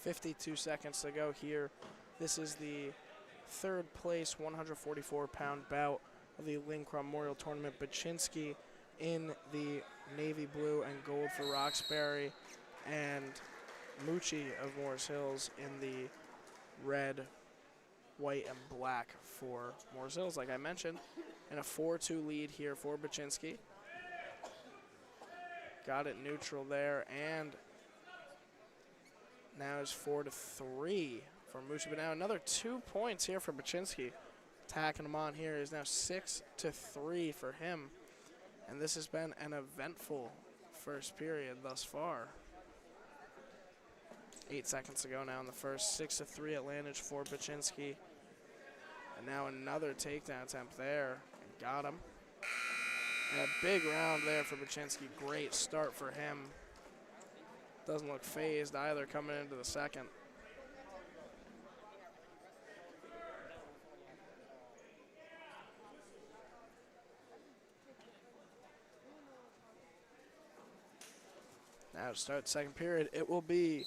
.52 seconds to go here. This is the third place 144-pound bout of the Linn Crawn Memorial Tournament. Baczynski in the navy blue and gold for Roxbury, and Mucci of Morris Hills in the red, white, and black for Morris Hills, like I mentioned. And a 4-2 lead here for Baczynski. Got it neutral there, and now it's 4-3 for Mucci. But now another 2 points here for Baczynski. Tacking him on here is now 6-3 for him. And this has been an eventful first period thus far. 8 seconds to go now in the first. 6-3 advantage for Baczynski. And now another takedown attempt there. Got him. And a big round there for Baczynski. Great start for him. Doesn't look phased either coming into the second. Now to start the second period, it will be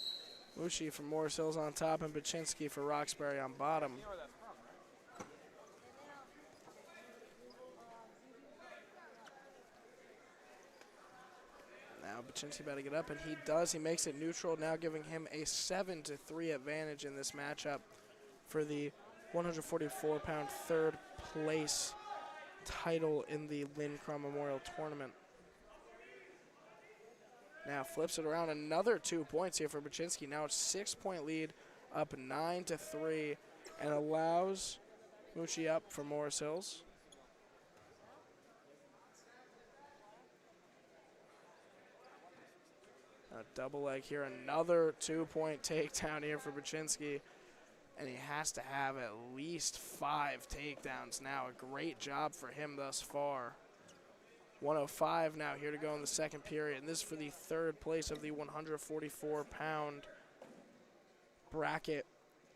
Mushi from Morris Hills on top and Baczynski for Roxbury on bottom. Now Baczynski about to get up, and he does. He makes it neutral, now giving him a 7-3 advantage in this matchup for the 144-pound third place title in the Linn Crawn Memorial Tournament. Now flips it around, another 2 points here for Baczynski. Now it's 6-point lead, up 9-3, and allows Mushi up for Morris Hills. A double leg here, another 2-point takedown here for Baczynski, and he has to have at least 5 takedowns now. A great job for him thus far. 105 now here to go in the second period, and this is for the third place of the 144-pound bracket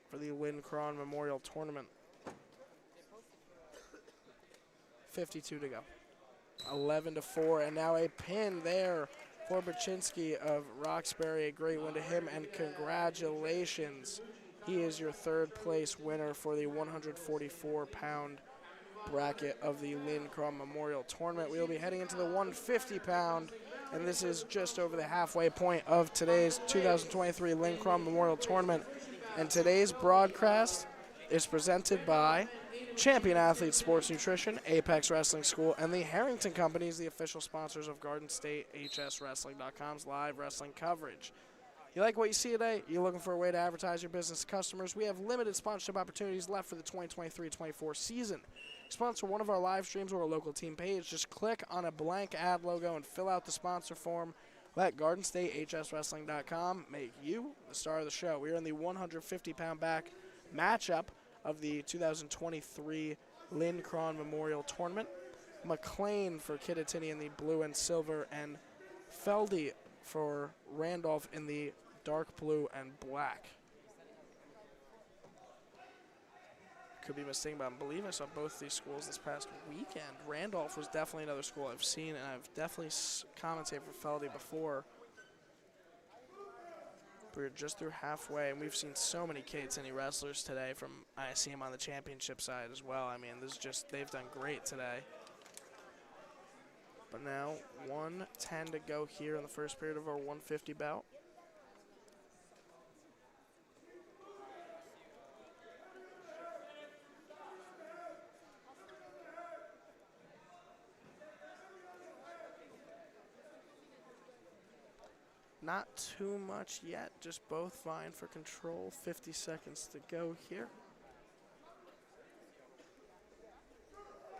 for the Linn Crawn Memorial Tournament. 52 to go. 11-4, and now a pin there for Baczynski of Roxbury. A great win to him, and congratulations. He is your third place winner for the 144-pound bracket of the Linn Crawn Memorial Tournament. We'll be heading into the 150-pound, and this is just over the halfway point of today's 2023 Linn Crawn Memorial Tournament. And today's broadcast is presented by Champion Athlete Sports Nutrition, Apex Wrestling School, and the Harrington Companies, the official sponsors of Garden State HSWrestling.com's live wrestling coverage. You like what you see today? You're looking for a way to advertise your business to customers? We have limited sponsorship opportunities left for the 2023-24 season. Sponsor one of our live streams or a local team page. Just click on a blank ad logo and fill out the sponsor form. Let Garden State HSWrestling.com make you the star of the show. We are in the 150-pound back matchup of the 2023 Linn Crawn Memorial Tournament. McLean for Kittatinny in the blue and silver, and Feldy for Randolph in the dark blue and black. Could be mistaken, but I believe I saw both these schools this past weekend. Randolph was definitely another school I've seen, and I've definitely commentated for Feldy before. We're just through halfway, and we've seen so many Kittatinny wrestlers today. I see them on the championship side as well. I mean, this is just, they've done great today. But now 1:10 to go here in the first period of our 150 bout. Not too much yet, just both vying for control. 50 seconds to go here.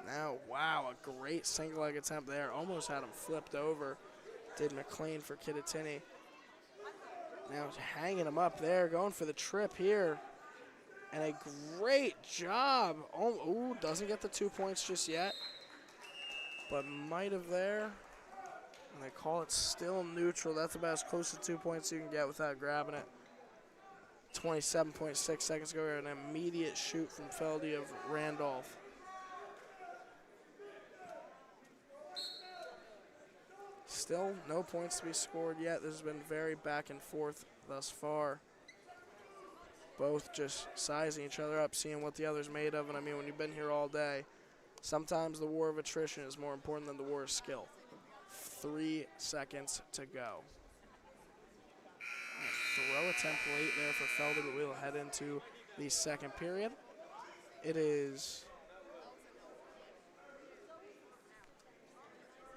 Now, wow, a great single leg attempt there. Almost had him flipped over. Did McLean for Kittatinny. Now hanging him up there, going for the trip here. And a great job. Oh, doesn't get the 2 points just yet, but might have there. And they call it still neutral. That's about as close to 2 points you can get without grabbing it. 27.6 seconds ago, an immediate shoot from Feldy of Randolph. Still no points to be scored yet. This has been very back and forth thus far. Both just sizing each other up, seeing what the other's made of. And I mean, when you've been here all day, sometimes the war of attrition is more important than the war of skill. 3 seconds to go. Throw attempt late there for Feldy, but we'll head into the second period. It is...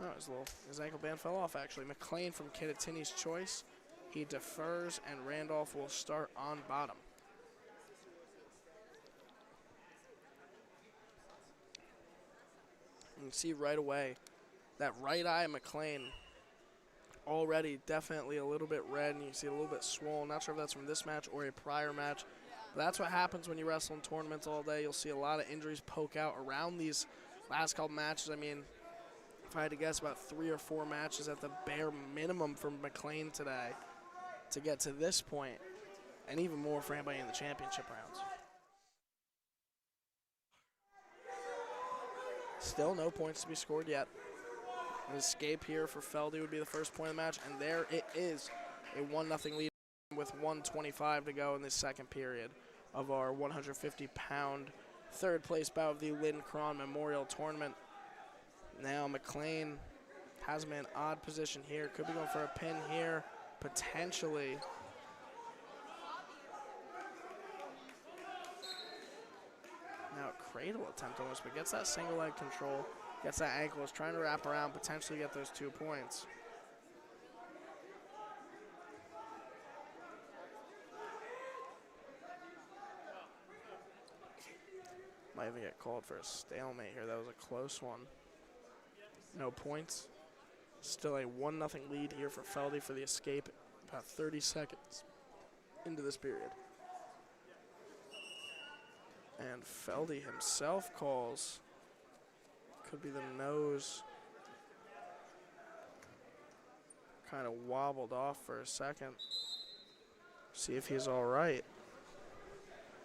Oh, his ankle band fell off, actually. McLean from Kittatinny's choice. He defers, and Randolph will start on bottom. You can see right away that right eye of McLean already definitely a little bit red, and you can see a little bit swollen. Not sure if that's from this match or a prior match. That's what happens when you wrestle in tournaments all day. You'll see a lot of injuries poke out around these last couple matches. I mean, if I had to guess, about 3 or 4 matches at the bare minimum from McLean today to get to this point, and even more for anybody in the championship rounds. Still no points to be scored yet. An escape here for Feldy would be the first point of the match, and there it is, a 1-0 lead with 1:25 to go in this second period of our 150-pound third place bout of the Linn Crawn Memorial Tournament. Now McLean has him in odd position here. Could be going for a pin here, potentially. Now a cradle attempt almost, but gets that single leg control, gets that ankle, is trying to wrap around, potentially get those 2 points. Might even get called for a stalemate here. That was a close one. No points. Still a 1-0 lead here for Feldy for the escape, about 30 seconds into this period. And Feldy himself calls. Could be the nose. Kind of wobbled off for a second. See if he's all right.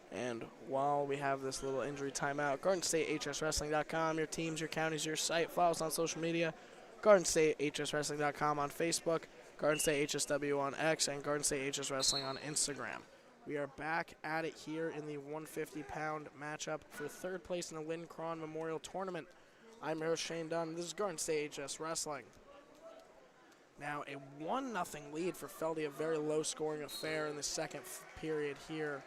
And while we have this little injury timeout, GardenStateHSWrestling.com, your teams, your counties, your site. Follow us on social media. GardenStateHSWrestling.com on Facebook, Garden State HSW on X, and Garden State HS Wrestling on Instagram. We are back at it here in the 150-pound matchup for third place in the Linn Crawn Memorial Tournament. I'm your host, Shane Dunn. This is Garden State HS Wrestling. Now, a 1-0 lead for Feldy, a very low-scoring affair in the second period here.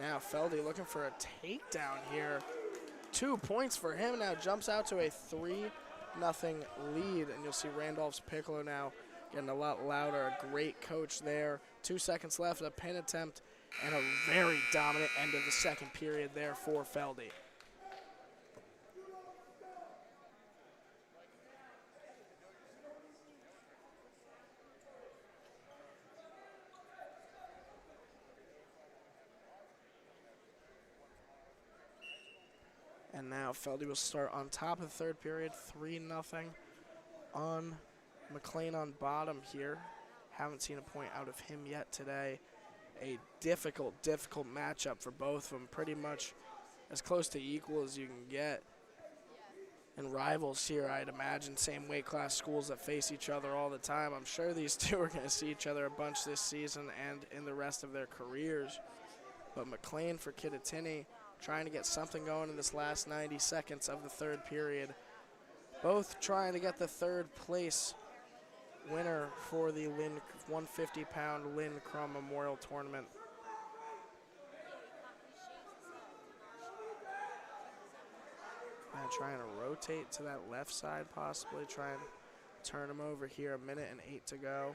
Now Feldy looking for a takedown here. 2 points for him. Now jumps out to a 3-0 lead. And you'll see Randolph's Piccolo now getting a lot louder. A great coach there. 2 seconds left, a pin attempt, and a very dominant end of the second period there for Feldy. And now Feldy will start on top of the third period, 3-0 on McLean on bottom here. Haven't seen a point out of him yet today. A difficult matchup for both of them, pretty much as close to equal as you can get. And rivals here, I'd imagine, same weight class schools that face each other all the time. I'm sure these two are going to see each other a bunch this season and in the rest of their careers. But McLean for Kittatinny, trying to get something going in this last 90 seconds of the third period. Both trying to get the third place winner for the 150-pound Linn Crawn Memorial Tournament. And trying to rotate to that left side possibly, try and turn him over here, 1 minute and 8 to go.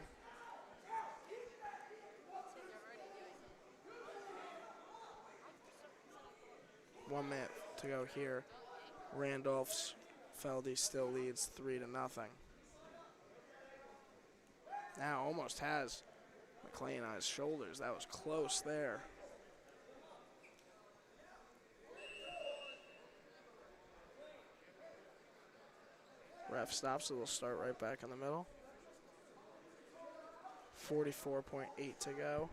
One minute to go here. Randolph's Feldy still leads 3-0. Now almost has McLean on his shoulders. That was close there. Ref stops, so they'll start right back in the middle. 44.8 to go.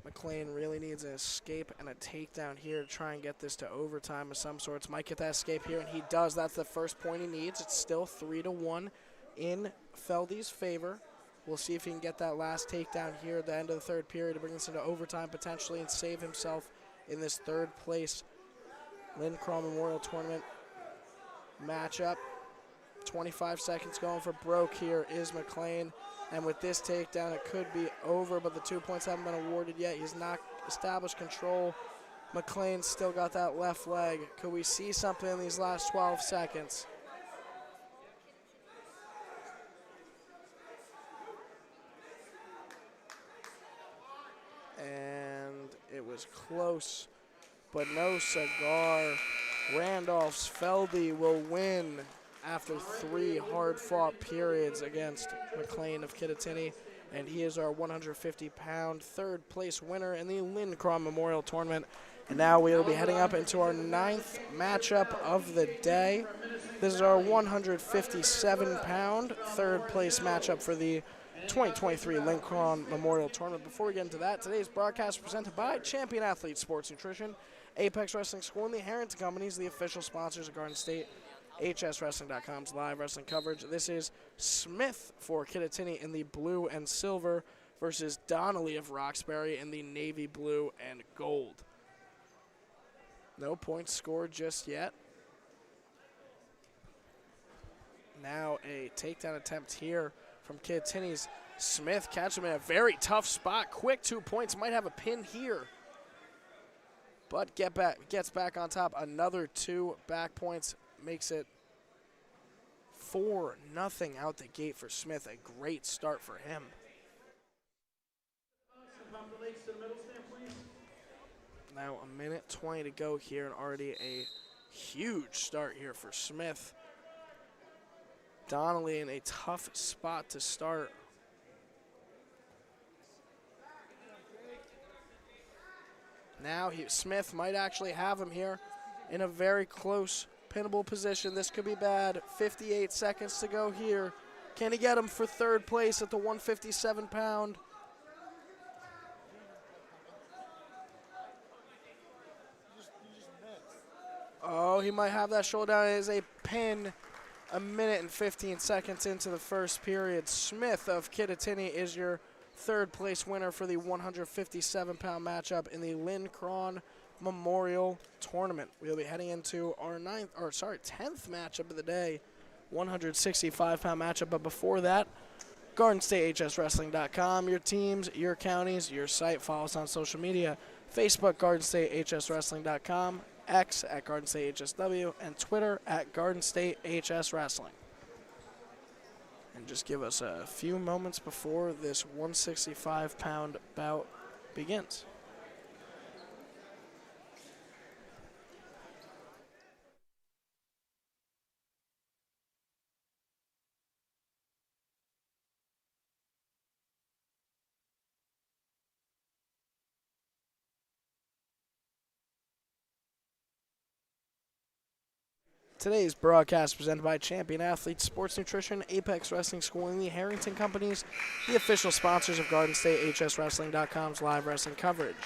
McLean really needs an escape and a takedown here to try and get this to overtime of some sorts. Might get that escape here, and he does. That's the first point he needs. It's still 3-1 in Feldy's favor. We'll see if he can get that last takedown here at the end of the third period to bring this into overtime potentially and save himself in this third place Linn Crawn Memorial Tournament matchup. 25 seconds going for broke here is McLean. And with this takedown, it could be over, but the 2 points haven't been awarded yet. He's not established control. McLean's still got that left leg. Could we see something in these last 12 seconds? And it was close, but no cigar. Randolph's Feldy will win after 3 hard-fought periods against McLean of Kittatinny. and he is our 150-pound third place winner in the Linn Crawn Memorial Tournament. And now we will be heading up into our 9th matchup of the day. This is our 157-pound third place matchup for the 2023 Linn Crawn Memorial Tournament. Before we get into that, today's broadcast is presented by Champion Athlete Sports Nutrition, Apex Wrestling School, and the Harrington Companies, the official sponsors of Garden State, HSWrestling.com's live wrestling coverage. This is Smith for Kittatinny in the blue and silver versus Donnelly of Roxbury in the navy blue and gold. No points scored just yet. Now a takedown attempt here from Kittatinny's Smith. Catches him in a very tough spot. Quick 2 points. Might have a pin here. But gets back on top. Another 2 back points. Makes it 4-0 out the gate for Smith. A great start for him. Now a minute 20 to go here, and already a huge start here for Smith. Donnelly in a tough spot to start. Now Smith might actually have him here in a very close pinnable position. This could be bad. 58 seconds to go here. Can he get him for third place at the 157-pound? Oh, he might have that shoulder down. It is a pin. A minute and 15 seconds into the first period. Smith of Kittatinny is your third place winner for the 157-pound matchup in the Linn Crawn Memorial Tournament. We'll be heading into our 10th matchup of the day, 165-pound matchup. But before that, GardenStateHSWrestling.com, your teams, your counties, your site. Follow us on social media, Facebook, GardenStateHSWrestling.com, X at Garden State HSW, and Twitter at Garden State HS Wrestling. And just give us a few moments before this 165-pound bout begins. Today's broadcast is presented by Champion Athlete Sports Nutrition, Apex Wrestling School, and the Harrington Companies, the official sponsors of Garden State HSWrestling.com's live wrestling coverage.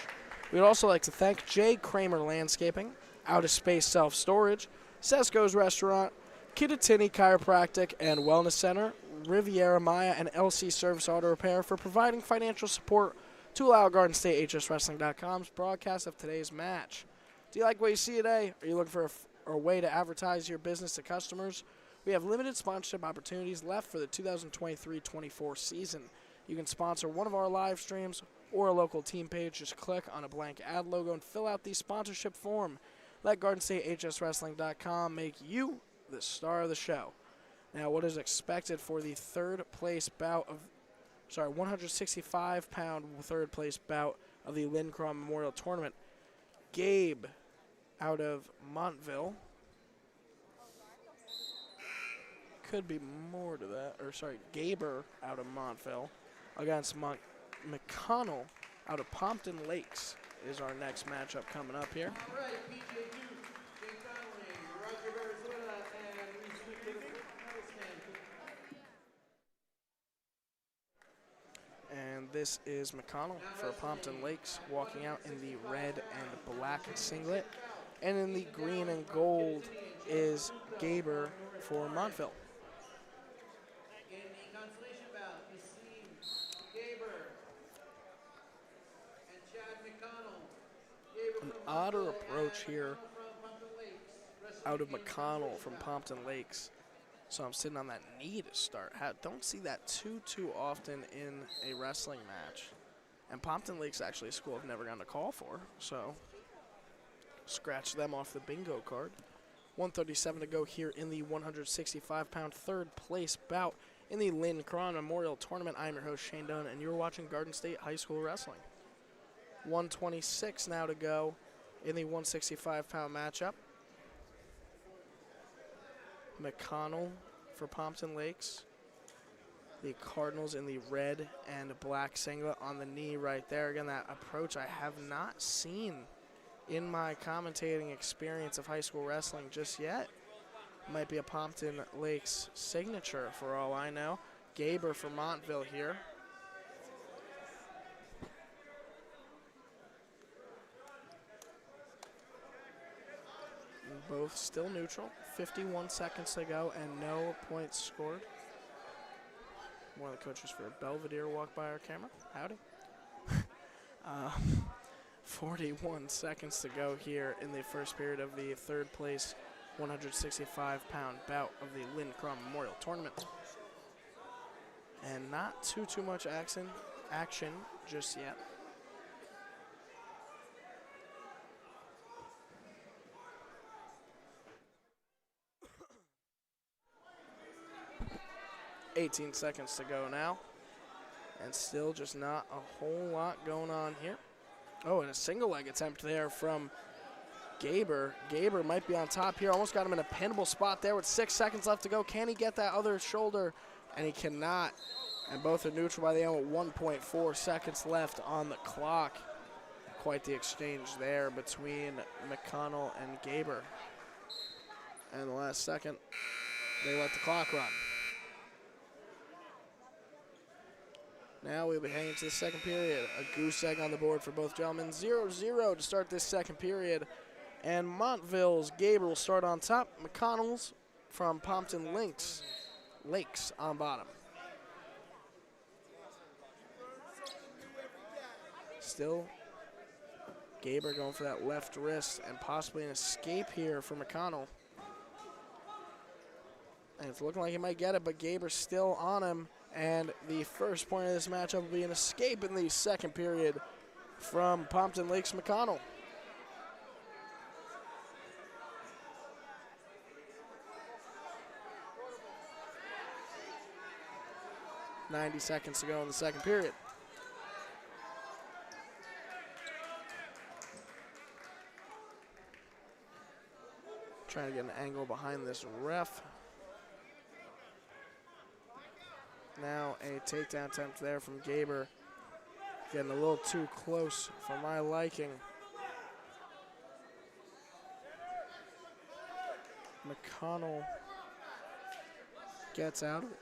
We'd also like to thank J. Kramer Landscaping, Out of Space Self-Storage, Cesco's Restaurant, Kittatinny Chiropractic and Wellness Center, Riviera Maya, and LC Service Auto Repair for providing financial support to allow Garden State HSWrestling.com's broadcast of today's match. Do you like what you see today? Are you looking for a way to advertise your business to customers? We have limited sponsorship opportunities left for the 2023-24 season. You can sponsor one of our live streams or a local team page. Just click on a blank ad logo and fill out the sponsorship form. Let GardenStateHSWrestling.com make you the star of the show. Now, what is expected for the 165-pound third place bout of the Linn Crawn Memorial Tournament? Gabe out of Montville. Could be more to that. Gaber out of Montville against McConnell out of Pompton Lakes is our next matchup coming up here. All right, PJ Duke, Jake Donnelly, Roger Venezuela, and Reese And this is McConnell for Pompton Lakes, walking out in the red and black singlet. And in the green and gold is Gaber for Montville. In the consolation bout, you see Gaber and Chad McConnell. An odder approach here out of McConnell from Pompton Lakes. So I'm sitting on that knee to start. Don't see that too often in a wrestling match. And Pompton Lakes actually a school I've never gotten a call for, so scratch them off the bingo card. 137 to go here in the 165-pound third place bout in the Linn Crawn Memorial Tournament. I'm your host, Shane Dunn, and you're watching Garden State High School Wrestling. 126 now to go in the 165-pound matchup. McConnell for Pompton Lakes The Cardinals in the red and black singlet on the knee right there. Again, that approach I have not seen in my commentating experience of high school wrestling just yet. Might be a Pompton Lakes signature for all I know. Gaber for Montville here. Both still neutral. 51 seconds to go and no points scored. One of the coaches for Belvedere walked by our camera. Howdy. 41 seconds to go here in the first period of the third place 165-pound bout of the Linn Crawn Memorial Tournament. And not too much action just yet. $18 seconds to go now. And still just not a whole lot going on here. Oh, and a single leg attempt there from Gaber. Gaber might be on top here. Almost got him in a pinnable spot there with 6 seconds left to go. Can he get that other shoulder? And he cannot. And both are neutral by the end with 1.4 seconds left on the clock. Quite the exchange there between McConnell and Gaber. And the last second, they let the clock run. Now we'll be heading to the second period. A goose egg on the board for both gentlemen. 0-0 to start this second period. And Montville's Gaber will start on top. McConnell's from Pompton Lakes on bottom. Still, Gaber going for that left wrist and possibly an escape here for McConnell. And it's looking like he might get it, but Gaber's still on him. And the first point of this matchup will be an escape in the second period from Pompton Lakes McConnell. $90 seconds to go in the second period. Trying to get an angle behind this ref. Now a takedown attempt there from Gaber. Getting a little too close for my liking. McConnell gets out of it.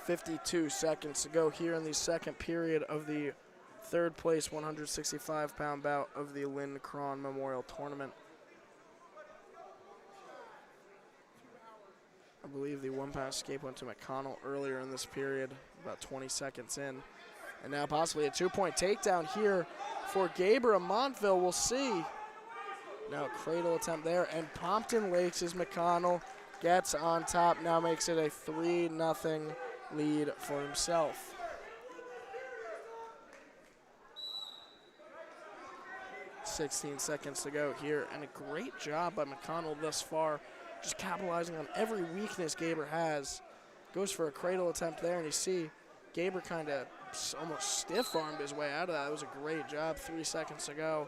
$52 seconds to go here in the second period of the third place 165-pound bout of the Linn Crawn Memorial Tournament. I believe the 1 pound escape went to McConnell earlier in this period, about 20 seconds in. And now possibly a 2-point takedown here for Gaber of Montville. We'll see. Now cradle attempt there, and Pompton Lakes' McConnell gets on top, now makes it a 3-0 lead for himself. $16 seconds to go here, and a great job by McConnell thus far, just capitalizing on every weakness Gaber has. Goes for a cradle attempt there, and you see Gaber kind of almost stiff-armed his way out of that. It was a great job. 3 seconds to go.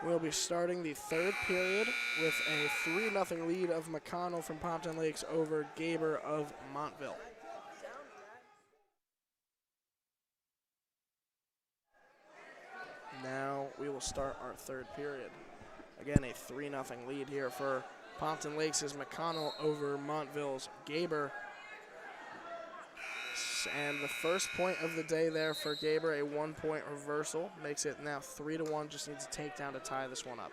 We'll be starting the third period with a 3-0 lead of McConnell from Pompton Lakes over Gaber of Montville. Now we will start our third period. Again, a 3-0 lead here for Pompton Lakes' McConnell over Montville's Gaber. And the first point of the day there for Gaber, a 1-point reversal. Makes it now 3-1, just needs a takedown to tie this one up.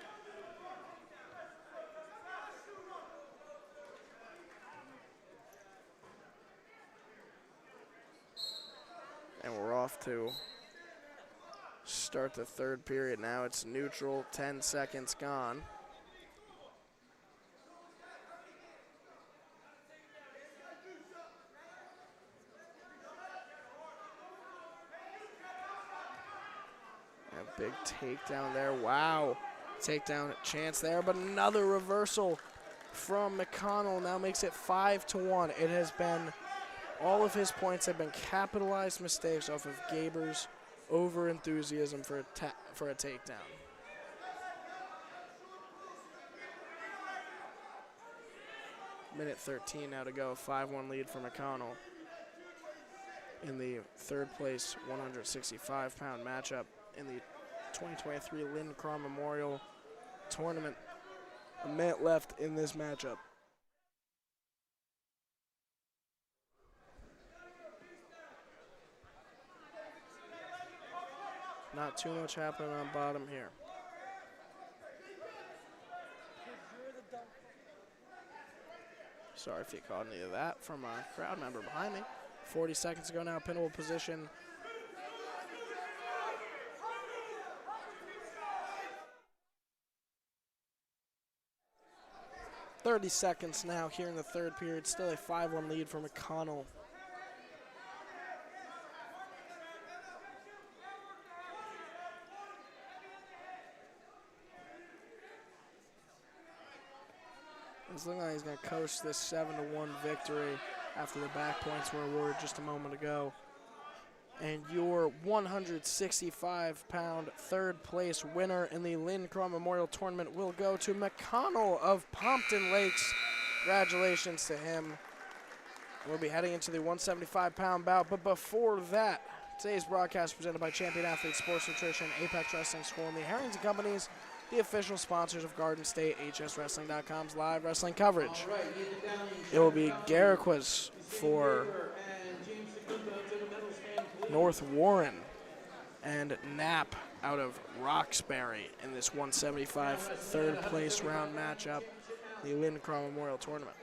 And we're off to start the third period now. It's neutral, 10 seconds gone. A big takedown there. Wow. Takedown chance there, but another reversal from McConnell now makes it 5-1. It has been, all of his points have been capitalized mistakes off of Gaber's over-enthusiasm for a takedown. Minute 13 now to go. 5-1 lead for McConnell in the third place 165-pound matchup in the 2023 Linn Crawn Memorial Tournament. A minute left in this matchup. Not too much happening on bottom here. Sorry if you caught any of that from a crowd member behind me. 40 seconds to go now, pinnable position. .30 seconds now here in the third period. Still a 5-1 lead for McConnell. It's looking like he's going to coast this 7-1 victory after the back points were awarded just a moment ago. And your 165-pound third place winner in the Linn Crawn Memorial Tournament will go to McConnell of Pompton Lakes. Congratulations to him. We'll be heading into the 175-pound bout, but before that, today's broadcast presented by Champion Athletes Sports Nutrition, Apex Wrestling School, and the Harrington Companies, the official sponsors of Garden State, HSWrestling.com's live wrestling coverage. It will be Garriquas for North Warren and Knapp out of Roxbury in this 175 third place round matchup, the Linn Crawn Memorial Tournament.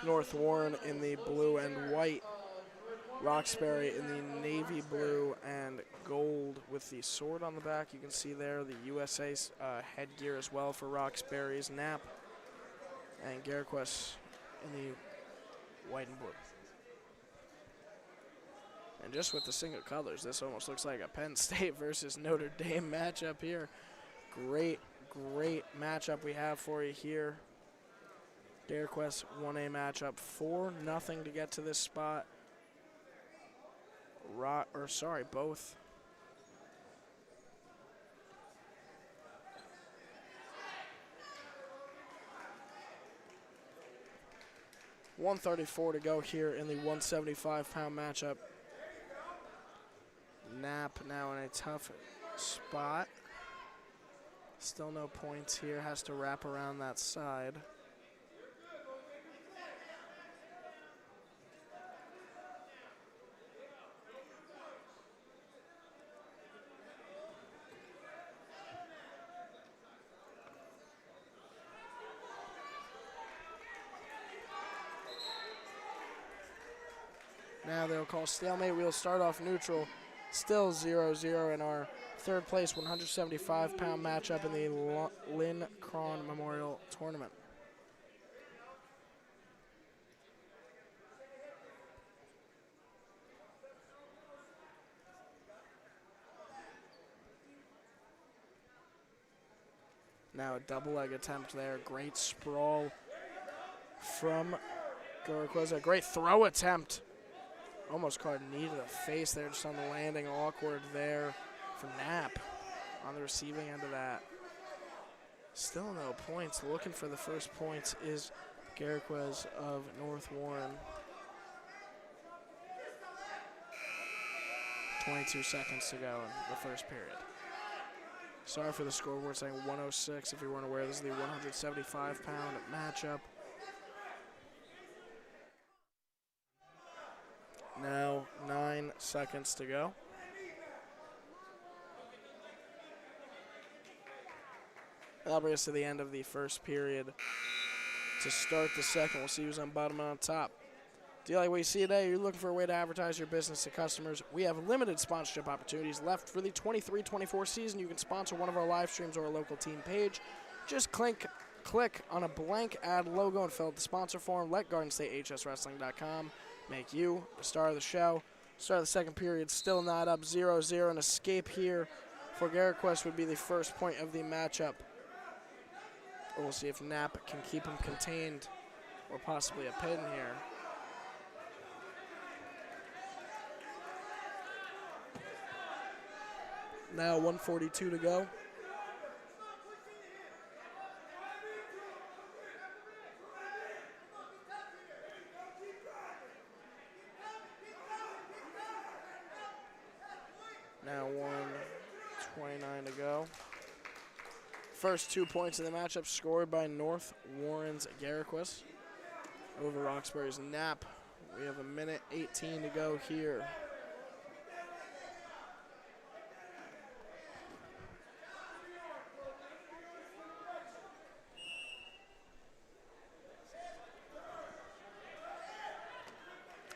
North Warren in the blue and white, Roxbury in the navy blue and gold with the sword on the back. You can see there the USA headgear as well for Roxbury's Knapp, and Garriquas in the white and blue. And just with the single colors, this almost looks like a Penn State versus Notre Dame matchup here. Great, great matchup we have for you here. Garriquas 1A matchup, 4-0 to get to this spot. Both. .134 to go here in the 175-pound matchup. Knapp now in a tough spot. Still no points here, has to wrap around that side. Now they'll call stalemate. We'll start off neutral. Still 0-0 in our third place 175-pound matchup in the Linn Crawn Memorial Tournament. Now a double leg attempt there. Great sprawl from Garriquas. A great throw attempt. Almost caught a knee to the face there, just on the landing. Awkward there for Knapp on the receiving end of that. Still no points. Looking for the first points is Garriquas of North Warren. 22 seconds to go in the first period. Sorry for the scoreboard saying 106. If you weren't aware, this is the 175-pound matchup. Now 9 seconds to go. That'll bring us to the end of the first period. To start the second, we'll see who's on bottom and on top. Do you like what you see today? You're looking for a way to advertise your business to customers? We have limited sponsorship opportunities left for the 23-24 season. You can sponsor one of our live streams or a local team page. Just click on a blank ad logo and fill out the sponsor form. Let GardenStateHSWrestling.com make you the star of the show. Start of the second period, still not up, 0-0. An escape here for Garriquas would be the first point of the matchup. We'll see if Knapp can keep him contained or possibly a pin here. Now 1:42 to go. Now 1:29 to go. First 2 points in the matchup scored by North Warren's Garriquas over Roxbury's Knapp. We have 1:18 to go here.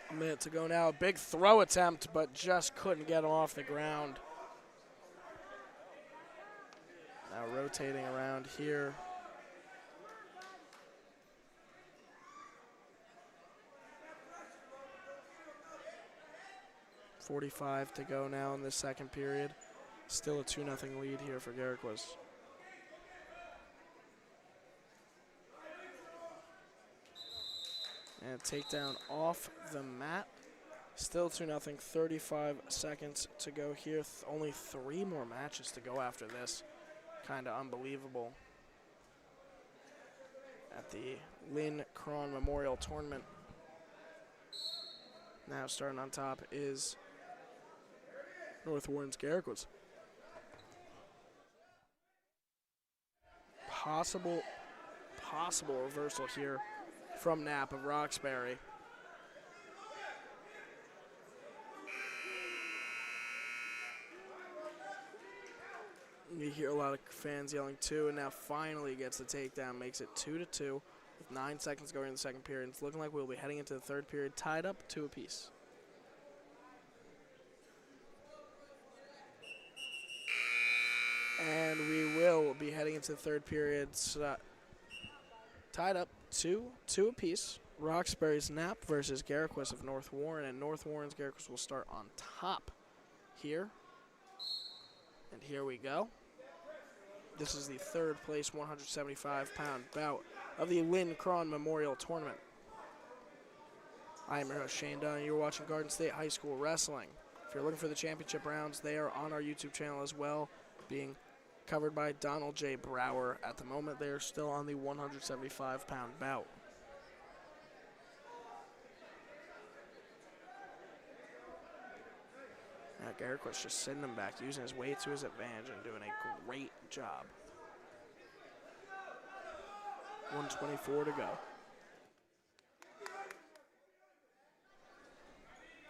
A minute to go now. A big throw attempt, but just couldn't get him off the ground. Now rotating around here. .45 to go now in the second period. Still a 2-0 lead here for Garriquas. And takedown off the mat. Still 2-0, 35 seconds to go here. Only 3 more matches to go after this. Kind of unbelievable. At the Linn Crawn Memorial Tournament. Now starting on top is North Warren's Garriquas. Possible reversal here from Knapp of Roxbury. You hear a lot of fans yelling 2, and now finally gets the takedown, makes it 2-2 with 9 seconds going in the second period. It's looking like we'll be heading into the third period tied up 2 apiece. And we will be heading into the third period tied up 2 apiece. Roxbury's Knapp versus Garriquas of North Warren, and North Warren's Garriquas will start on top here. And here we go. This is the third place 175-pound bout of the Linn Crawn Memorial Tournament. I am your host, Shane Dunn, and you're watching Garden State High School Wrestling. If you're looking for the championship rounds, they are on our YouTube channel as well, being covered by Donald J. Brower. At the moment, they are still on the 175-pound bout. Now Garriquas just sending him back, using his weight to his advantage and doing a great job. 1:24 to go.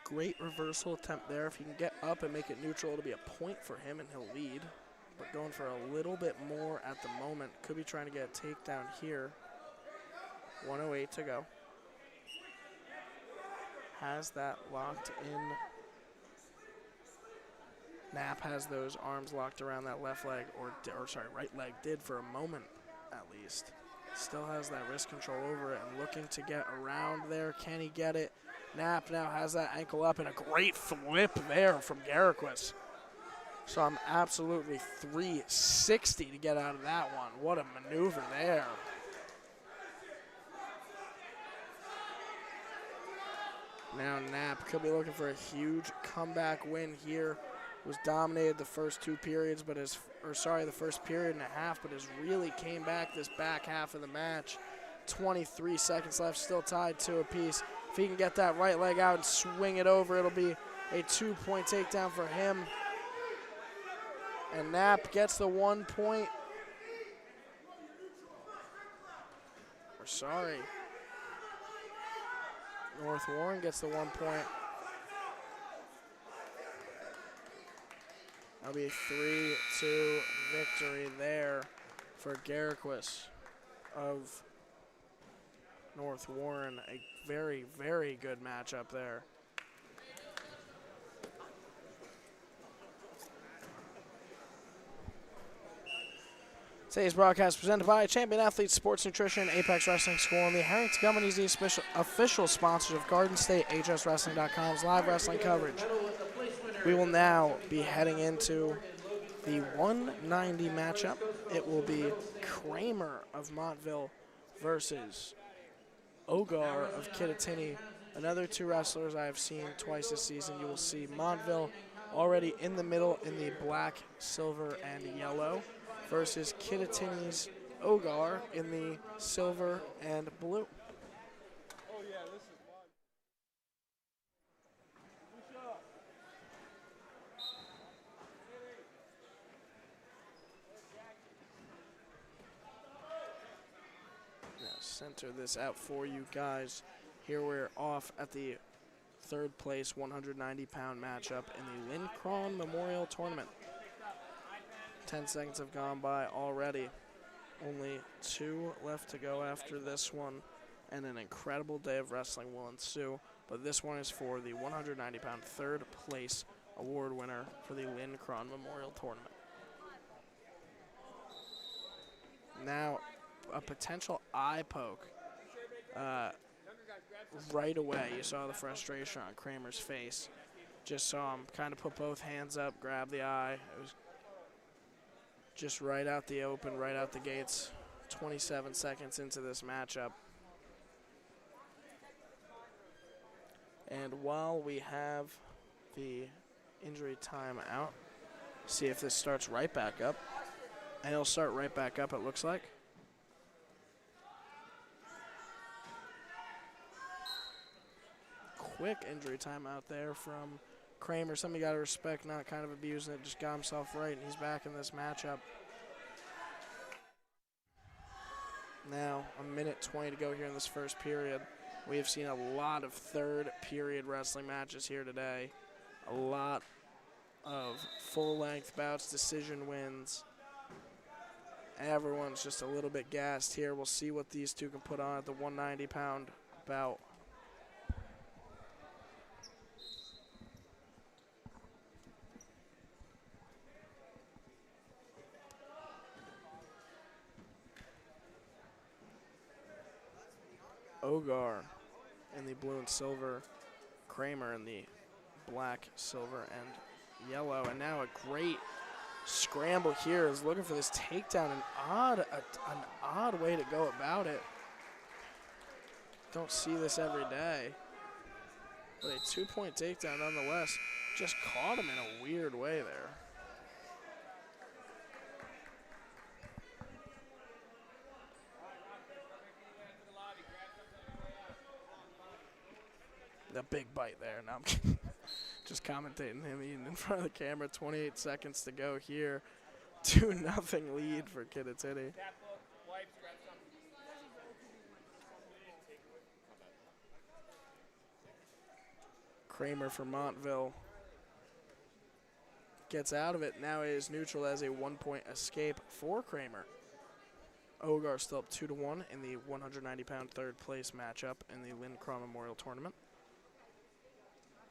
Great reversal attempt there. If he can get up and make it neutral, it'll be a point for him and he'll lead. But going for a little bit more at the moment. Could be trying to get a takedown here. 1:08 to go. Has that locked in. Knapp has those arms locked around that left leg, right leg did for a moment at least. Still has that wrist control over it and looking to get around there. Can he get it? Knapp now has that ankle up and a great flip there from Garriquas. So I'm absolutely 360 to get out of that one. What a maneuver there. Now Knapp could be looking for a huge comeback win here. Was dominated the first 2 periods, but the first period and a half, but has really came back this back half of the match. 23 seconds left, still tied 2 apiece. If he can get that right leg out and swing it over, it'll be a 2-point takedown for him. And Knapp gets the 1 point. North Warren gets the 1 point. That'll be a 3-2 victory there for Garriquas of North Warren. A very, very good matchup there. Today's broadcast presented by Champion Athletes Sports Nutrition, Apex Wrestling School, and the Harrington Company, the official sponsors of Garden State, HSWrestling.com's live wrestling coverage. We will now be heading into the 190 matchup. It will be Kramer of Montville versus Ogar of Kittatinny. Another 2 wrestlers I have seen twice this season. You will see Montville already in the middle in the black, silver, and yellow versus Kittatinny's Ogar in the silver and blue. Now center this out for you guys. Here we're off at the third place 190-pound matchup in the Linn Crawn Memorial Tournament. 10 seconds have gone by already. Only 2 left to go after this one, and an incredible day of wrestling will ensue. But this one is for the 190-pound third place award winner for the Linn Crawn Memorial Tournament. Now, a potential eye poke. Right away, you saw the frustration on Kramer's face. Just saw him kind of put both hands up, grab the eye. It was just right out the open, right out the gates. 27 seconds into this matchup. And while we have the injury time out, see if this starts right back up. And it'll start right back up, it looks like. Quick injury time out there from Kramer. Something you got to respect, not kind of abusing it, just got himself right, and he's back in this matchup. Now, 1:20 to go here in this first period. We have seen a lot of third period wrestling matches here today. A lot of full-length bouts, decision wins. Everyone's just a little bit gassed here. We'll see what these two can put on at the 190-pound bout. Ogar in the blue and silver, Kramer in the black, silver, and yellow. And now a great scramble here is looking for this takedown. An odd way to go about it. Don't see this every day. But a 2-point takedown nonetheless. Just caught him in a weird way there. A big bite there. Now I'm just commentating him eating in front of the camera. 28 seconds to go here. 2-0 lead for Kittatinny. Kramer for Montville gets out of it. Now it is neutral as a 1-point escape for Kramer. Ogar still up 2-1 in the 190-pound third place matchup in the Linn Crawn Memorial Tournament.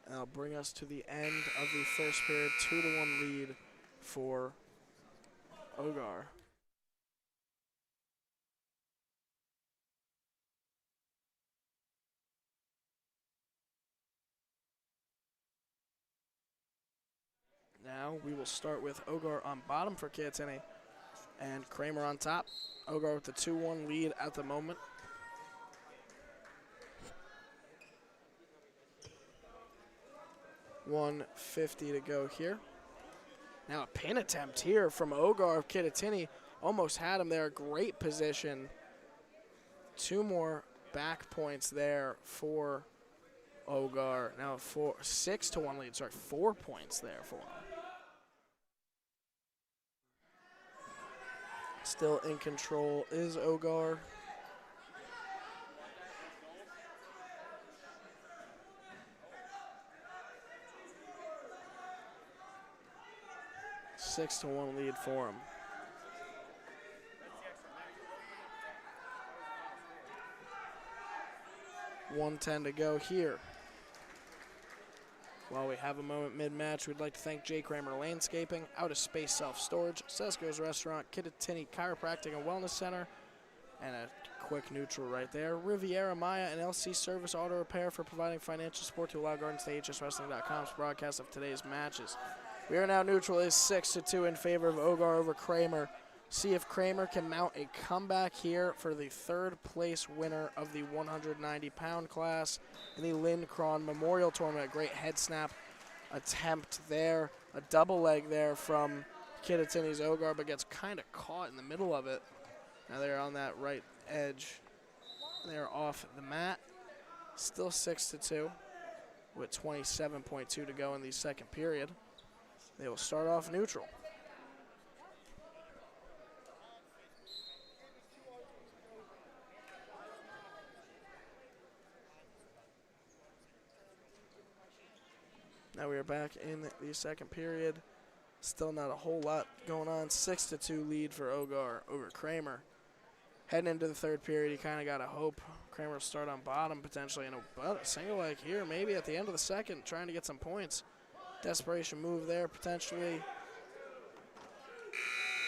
And that'll bring us to the end of the first period. 2-1 lead for Ogar. Now we will start with Ogar on bottom for Kittatinny and Kramer on top. Ogar with the 2-1 lead at the moment. .150 to go here. Now a pin attempt here from Ogar of Kittatinny. Almost had him there. Great position. 2 more back points there for Ogar. Now 6-1 lead. Sorry, 4 points there for him. Still in control is Ogar. A 6-1 lead for him. .110 to go here. While we have a moment mid-match, we'd like to thank J. Kramer Landscaping, Out of Space Self-Storage, Sesko's Restaurant, Kittatinny Chiropractic and Wellness Center, and a quick neutral right there. Riviera Maya and LC Service Auto Repair for providing financial support to Allow Gardens to HSWrestling.com's broadcast of today's matches. We are now neutral. It is 6-2 in favor of Ogar over Kramer. See if Kramer can mount a comeback here for the third place winner of the 190-pound class in the Linn Crawn Memorial Tournament. A great head snap attempt there. A double leg there from Kittatinny's Ogar, but gets kind of caught in the middle of it. Now they're on that right edge. They're off the mat. Still 6-2 with 27.2 to go in the second period. They will start off neutral. Now we are back in the second period. Still not a whole lot going on. 6-2 lead for Ogar over Kramer. Heading into the third period, you kind of got to hope Kramer will start on bottom potentially. But a single leg here, maybe at the end of the second, trying to get some points. Desperation move there potentially.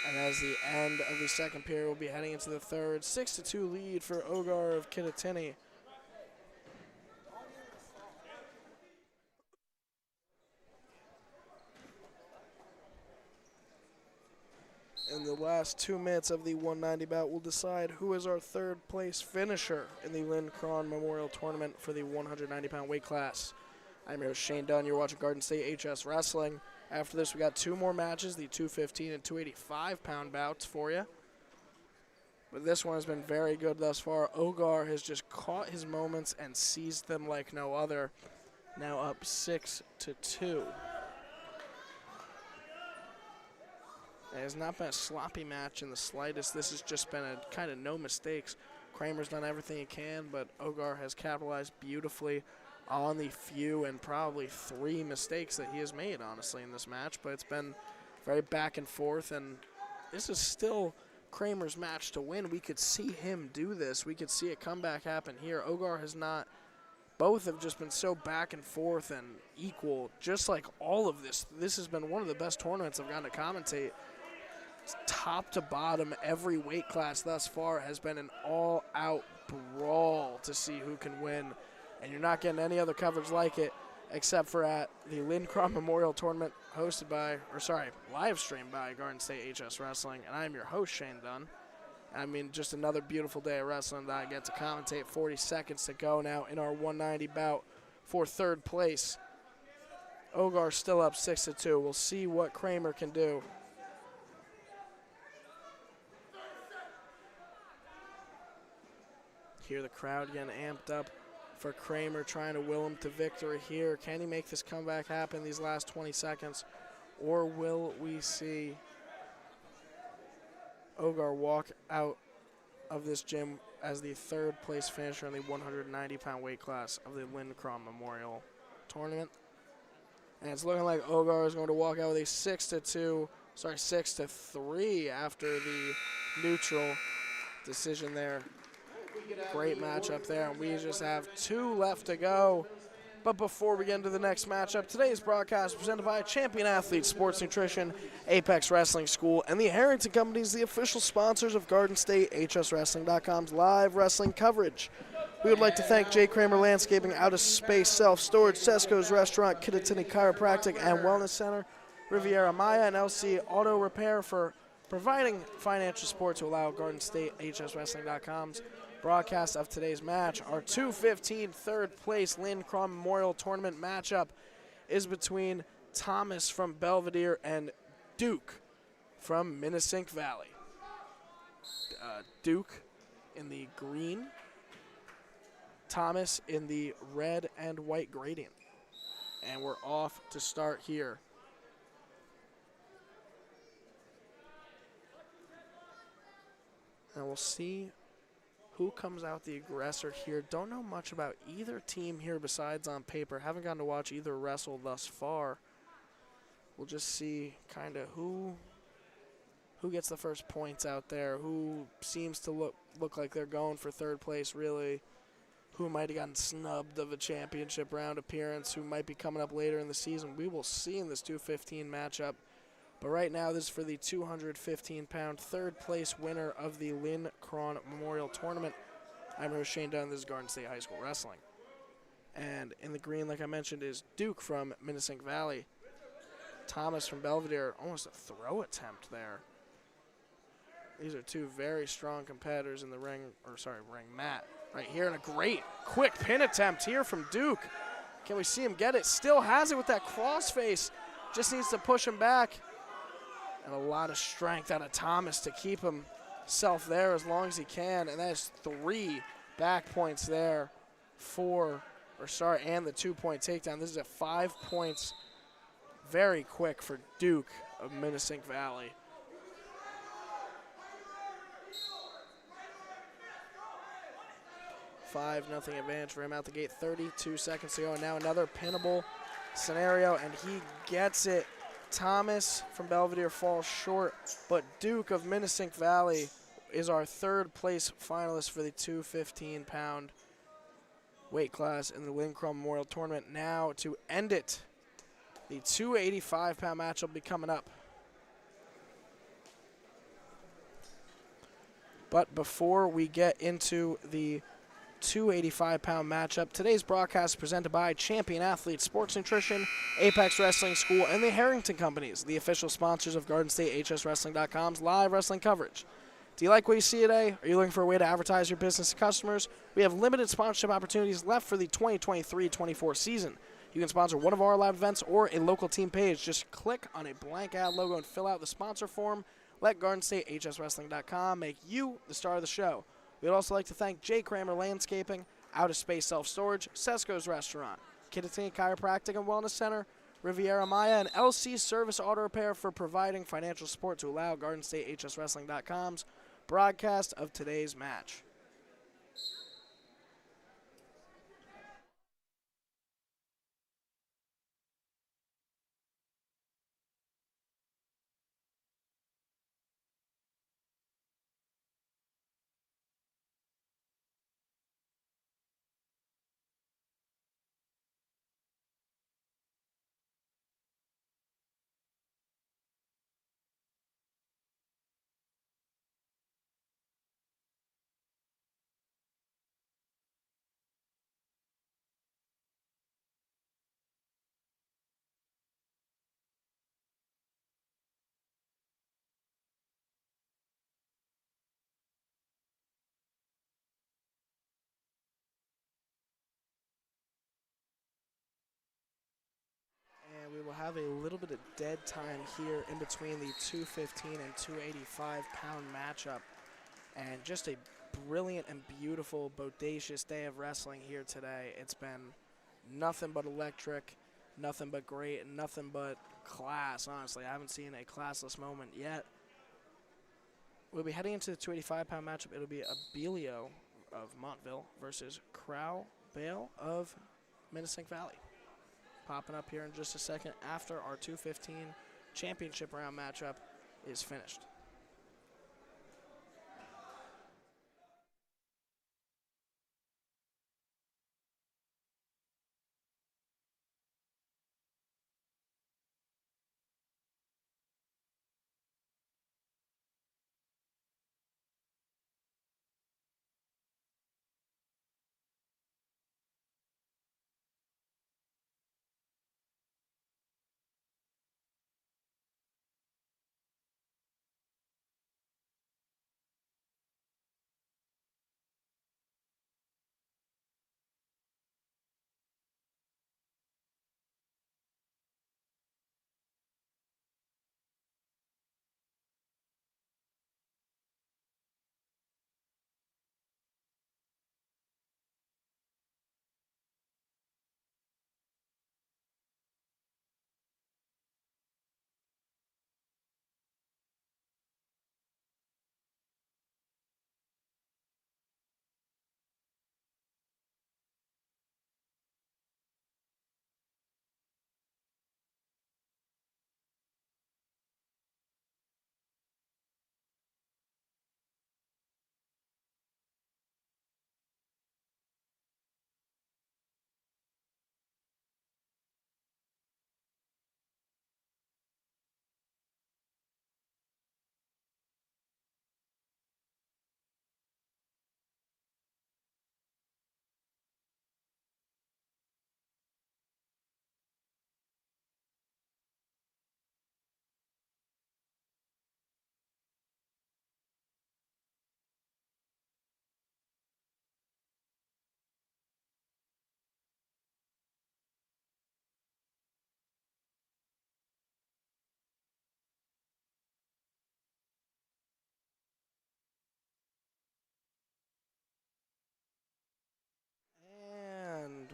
And as the end of the second period, we'll be heading into the third. 6-2 lead for Ogar of Kittatinny. In the last 2 minutes of the 190 bout, we'll decide who is our third place finisher in the Linn Crawn Memorial Tournament for the 190-pound weight class. I'm your host, Shane Dunn. You're watching Garden State HS Wrestling. After this, we got 2 more matches, the 215 and 285-pound bouts for you. But this one has been very good thus far. Ogar has just caught his moments and seized them like no other. Now up 6-2. It has not been a sloppy match in the slightest. This has just been a kind of no mistakes. Kramer's done everything he can, but Ogar has capitalized beautifully on the few and probably 3 mistakes that he has made, honestly, in this match. But it's been very back and forth, and this is still Kramer's match to win. We could see him do this. We could see a comeback happen here. Ogar has not. Both have just been so back and forth and equal, just like all of this. This has been one of the best tournaments I've gotten to commentate. Top to bottom, every weight class thus far has been an all-out brawl to see who can win. And you're not getting any other coverage like it except for at the Linn Crawn Memorial Tournament hosted by, live streamed by Garden State HS Wrestling. And I am your host, Shane Dunn. I mean, just another beautiful day of wrestling that I get to commentate. 40 seconds to go now in our 190 bout for third place. Ogar still up 6-2. We'll see what Kramer can do. Hear the crowd getting amped up for Kramer, trying to will him to victory here. Can he make this comeback happen these last 20 seconds? Or will we see Ogar walk out of this gym as the third place finisher in the 190-pound weight class of the Linn Crawn Memorial Tournament? And it's looking like Ogar is going to walk out with a 6-3 after the neutral decision there. Great matchup there, and we just have 2 left to go. But before we get into the next matchup, today's broadcast is presented by Champion Athletes Sports Nutrition, Apex Wrestling School, and the Harrington Companies, the official sponsors of Garden State, HSWrestling.com's live wrestling coverage. We would like to thank J. Kramer Landscaping, Out of Space Self-Storage, Cesco's Restaurant, Kittatinny Chiropractic and Wellness Center, Riviera Maya, and LC Auto Repair for providing financial support to allow Garden State, HSWrestling.com's broadcast of today's match. Our 215 third place Linn Crawn Memorial Tournament matchup is between Thomas from Belvedere and Duke from Minnesink Valley. Duke in the green, Thomas in the red and white gradient. And we're off to start here. And we'll see who comes out the aggressor here. Don't know much about either team here besides on paper. Haven't gotten to watch either wrestle thus far. We'll just see kind of who gets the first points out there, who seems to look like they're going for third place really, who might have gotten snubbed of a championship round appearance, who might be coming up later in the season. We will see in this 215 matchup. But right now, this is for the 215-pound third place winner of the Linn Crawn Memorial Tournament. I'm your host, Shane Dunn. This is Garden State High School Wrestling. And in the green, like I mentioned, is Duke from Minnesink Valley. Thomas from Belvedere, almost a throw attempt there. These are 2 very strong competitors in the ring mat right here. And a great quick pin attempt here from Duke. Can we see him get it? Still has it with that crossface. Just needs to push him back. And a lot of strength out of Thomas to keep himself there as long as he can. And that is 3 back points there and the 2-point takedown. This is at 5 points very quick for Duke of Minisink Valley. Nothing advantage for him out the gate. 32 seconds to go. And now another pinnable scenario, and he gets it. Thomas from Belvedere falls short, but Duke of Minisink Valley is our 3rd place finalist for the 215-pound weight class in the Linn Crawn Memorial Tournament. Now to end it, the 285-pound match will be coming up. But before we get into the 285-pound matchup, today's broadcast is presented by Champion Athletes Sports Nutrition, Apex Wrestling School, and the Harrington Companies, the official sponsors of Garden State HSWrestling.com's live wrestling coverage. Do you like what you see today? Are you looking for a way to advertise your business to customers? We have limited sponsorship opportunities left for the 2023-24 season. You can sponsor one of our live events or a local team page. Just click on a blank ad logo and fill out the sponsor form. Let Garden State HSWrestling.com make you the star of the show. We'd also like to thank J. Kramer Landscaping, Outer Space Self-Storage, Cesco's Restaurant, Kittatinny Chiropractic and Wellness Center, Riviera Maya, and LC Service Auto Repair for providing financial support to allow Garden State HSWrestling.com's broadcast of today's match. And we will have a little bit of dead time here in between the 215 and 285-pound matchup. And just a brilliant and beautiful, bodacious day of wrestling here today. It's been nothing but electric, nothing but great, and nothing but class, honestly. I haven't seen a classless moment yet. We'll be heading into the 285-pound matchup. It'll be Abelio of Montville versus Crow Bale of Minisink Valley. Popping up here in just a second after our 215 championship round matchup is finished.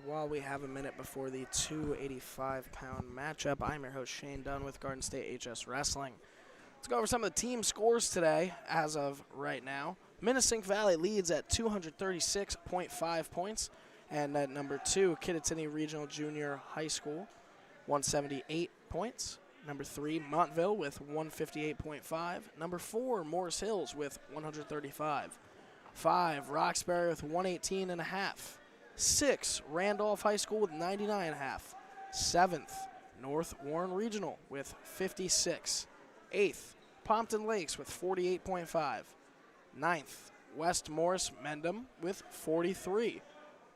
while we have a minute before the 285-pound matchup, I'm your host, Shane Dunn with Garden State HS Wrestling. Let's go over some of the team scores today as of right now. Minnesink Valley leads at 236.5 points. And at number 2, Kittatinny Regional Junior High School, 178 points. Number 3, Montville with 158.5. Number 4, Morris Hills with 135. 5, Roxbury with 118.5. 6, Randolph High School with 99.5. 7th, North Warren Regional with 56. 8th, Pompton Lakes with 48.5. 9th, West Morris Mendham with 43.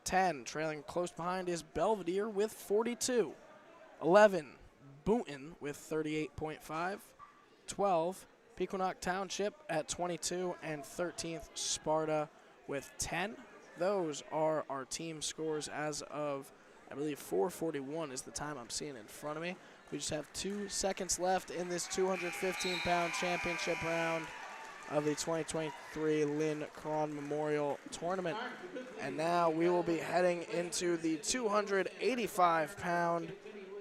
10, trailing close behind is Belvedere with 42. 11, Boonton with 38.5. 12, Pequannock Township at 22. And 13th, Sparta with 10. Those are our team scores as of, I believe, 4:41 is the time I'm seeing in front of me. We just have 2 seconds left in this 215-pound championship round of the 2023 Linn Crawn Memorial Tournament. And now we will be heading into the 285-pound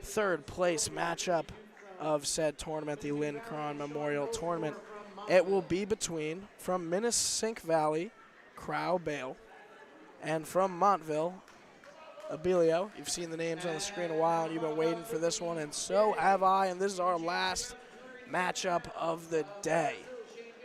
third place matchup of said tournament, the Linn Crawn Memorial Tournament. It will be between, from Minnesink Valley, Crow Bale, and from Montville, Abelio. You've seen the names on the screen a while, and you've been waiting for this one, and so have I, and this is our last matchup of the day.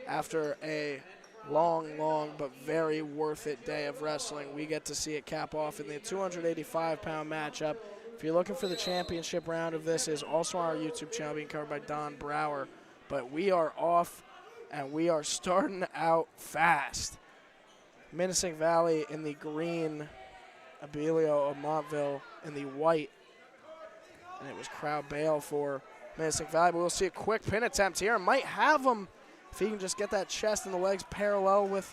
After a long, but very worth it day of wrestling, we get to see it cap off in the 285-pound matchup. If you're looking for the championship round of this, is also on our YouTube channel being covered by Don Brower. But we are off, and we are starting out fast. Minnesink Valley in the green, Abelio of Montville in the white, and it was Crow Bale for Minnesink Valley. But we'll see a quick pin attempt here. Might have him. If he can just get that chest and the legs parallel with,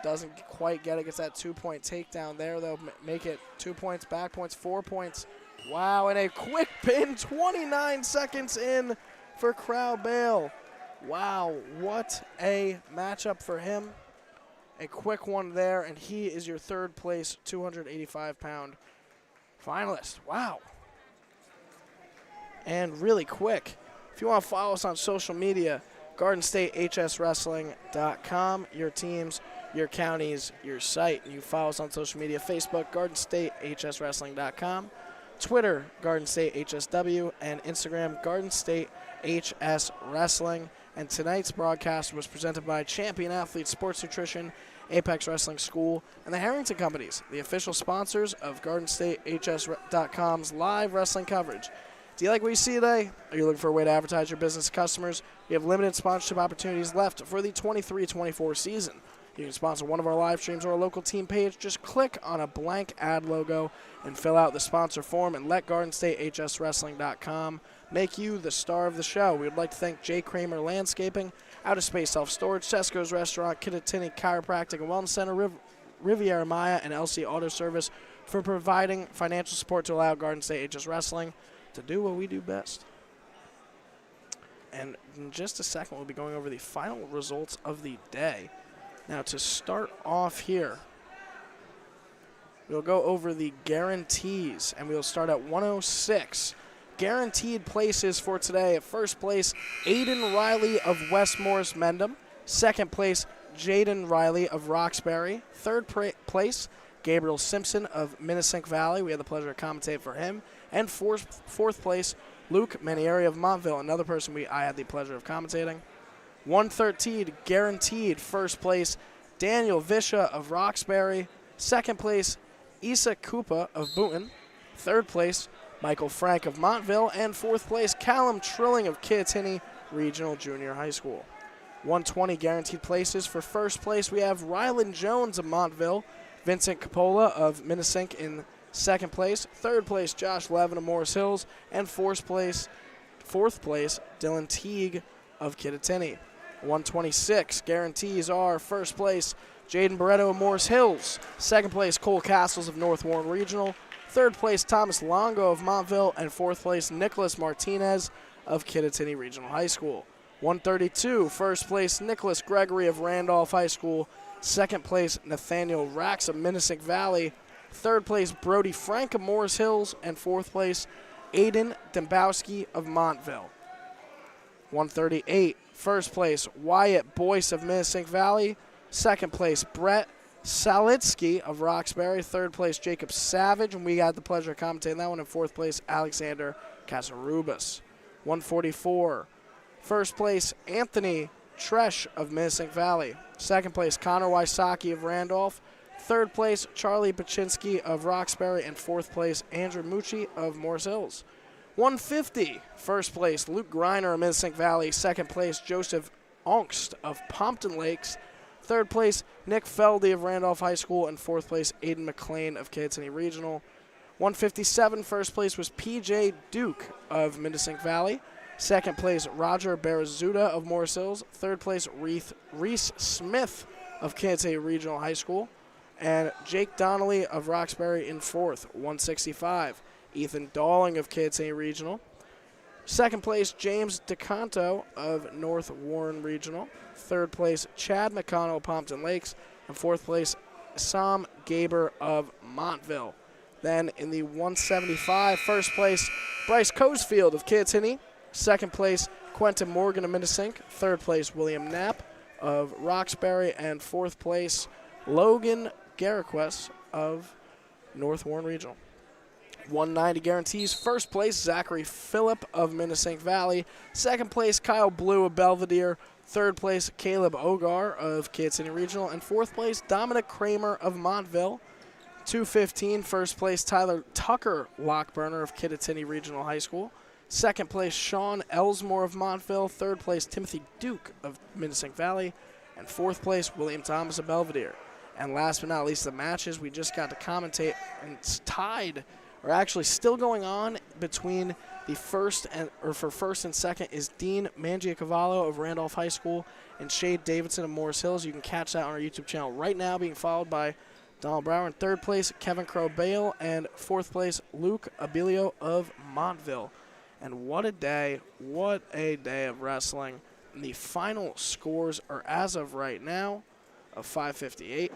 doesn't quite get it. Gets that 2-point takedown there, though. Make it 2 points, back points, 4 points. Wow, and a quick pin, 29 seconds in for Crow Bale. Wow, what a matchup for him. A quick one there, and he is your third place 285-pound finalist. Wow. And really quick, if you want to follow us on social media, GardenStateHSWrestling.com, your teams, your counties, your site. And you follow us on social media, Facebook, GardenStateHSWrestling.com, Twitter, GardenStateHSW, and Instagram, GardenStateHSWrestling. And tonight's broadcast was presented by Champion Athlete Sports Nutrition, Apex Wrestling School, and the Harrington Companies, the official sponsors of GardenStateHS.com's live wrestling coverage. Do you like what you see today? Are you looking for a way to advertise your business to customers? We have limited sponsorship opportunities left for the 23-24 season. You can sponsor one of our live streams or a local team page. Just click on a blank ad logo and fill out the sponsor form, and let GardenStateHSWrestling.com make you the star of the show. We would like to thank Jay Kramer Landscaping, Outer Space Self-Storage, Cesco's Restaurant, Kittatinny Chiropractic and Wellness Center, Riviera Maya, and LC Auto Service for providing financial support to allow Garden State HS Wrestling to do what we do best. And in just a second, we'll be going over the final results of the day. Now, to start off here, we'll go over the guarantees, and we'll start at 106. Guaranteed places for today. At first place, Aiden Riley of West Morris Mendham. Second place, Jaden Riley of Roxbury. Third place, Gabriel Simpson of Minnesink Valley. We had the pleasure of commentating for him. And fourth place, Luke Manieri of Montville, another person I had the pleasure of commentating. 113, guaranteed first place, Daniel Visha of Roxbury. Second place, Issa Koopa of Boonton. Third place, Michael Frank of Montville. And fourth place, Callum Trilling of Kittatinny Regional Junior High School. 120 guaranteed places. For first place, we have Rylan Jones of Montville, Vincent Capola of Minnesink in second place. Third place, Josh Levin of Morris Hills. And fourth place, Dylan Teague of Kittatinny. 126 guarantees are first place, Jaden Barretto of Morris Hills. Second place, Cole Castles of North Warren Regional. Third place, Thomas Longo of Montville. And fourth place, Nicholas Martinez of Kittatinny Regional High School. 132, first place, Nicholas Gregory of Randolph High School. Second place, Nathaniel Rax of Minnesink Valley. Third place, Brody Frank of Morris Hills. And fourth place, Aiden Dembowski of Montville. 138, first place, Wyatt Boyce of Minnesink Valley. Second place, Brett Salitsky of Roxbury. Third place, Jacob Savage, and we got the pleasure of commentating that one. In fourth place, Alexander Casarubas. 144, first place, Anthony Tresh of Minnesink Valley. Second place, Connor Wysocki of Randolph. Third place, Charlie Baczynski of Roxbury. And fourth place, Andrew Mucci of Morris Hills. 150, first place, Luke Greiner of Minnesink Valley. Second place, Joseph Ongst of Pompton Lakes. Third place, Nick Feldy of Randolph High School. And fourth place, Aiden McLean of Kittatinny Regional. 157, first place was PJ Duke of Minnesink Valley. Second place, Roger Barazuda of Morris Hills. Third place, Reese Smith of Kittatinny Regional High School. And Jake Donnelly of Roxbury in fourth. 165, Ethan Dalling of Kittatinny Regional. Second place, James DeCanto of North Warren Regional. Third place, Chad McConnell of Pompton Lakes. And fourth place, Sam Gaber of Montville. Then in the 175, first place, Bryce Coesfield of Kittatinny. Second place, Quentin Morgan of Minnesink. Third place, William Knapp of Roxbury. And fourth place, Logan Garrequest of North Warren Regional. 190 guarantees. First place, Zachary Phillip of Minnesink Valley. Second place, Kyle Blue of Belvedere. Third place, Caleb Ogar of Kittatinny Regional. And fourth place, Dominic Kramer of Montville. 215, first place, Tyler Tucker Lockburner of Kittatinny Regional High School. Second place, Sean Elsmore of Montville. Third place, Timothy Duke of Minnesink Valley. And fourth place, William Thomas of Belvedere. And last but not least, the matches we just got to commentate, and it's tied, or actually still going on between the first and, or for first and second, is Dean Mangiacavallo of Randolph High School and Shade Davidson of Morris Hills. You can catch that on our YouTube channel right now, being followed by Donald Brower. In third place, Kevin Crow-Bale. And fourth place, Luke Abilio of Montville. And what a day of wrestling. And the final scores are, as of right now, of 558.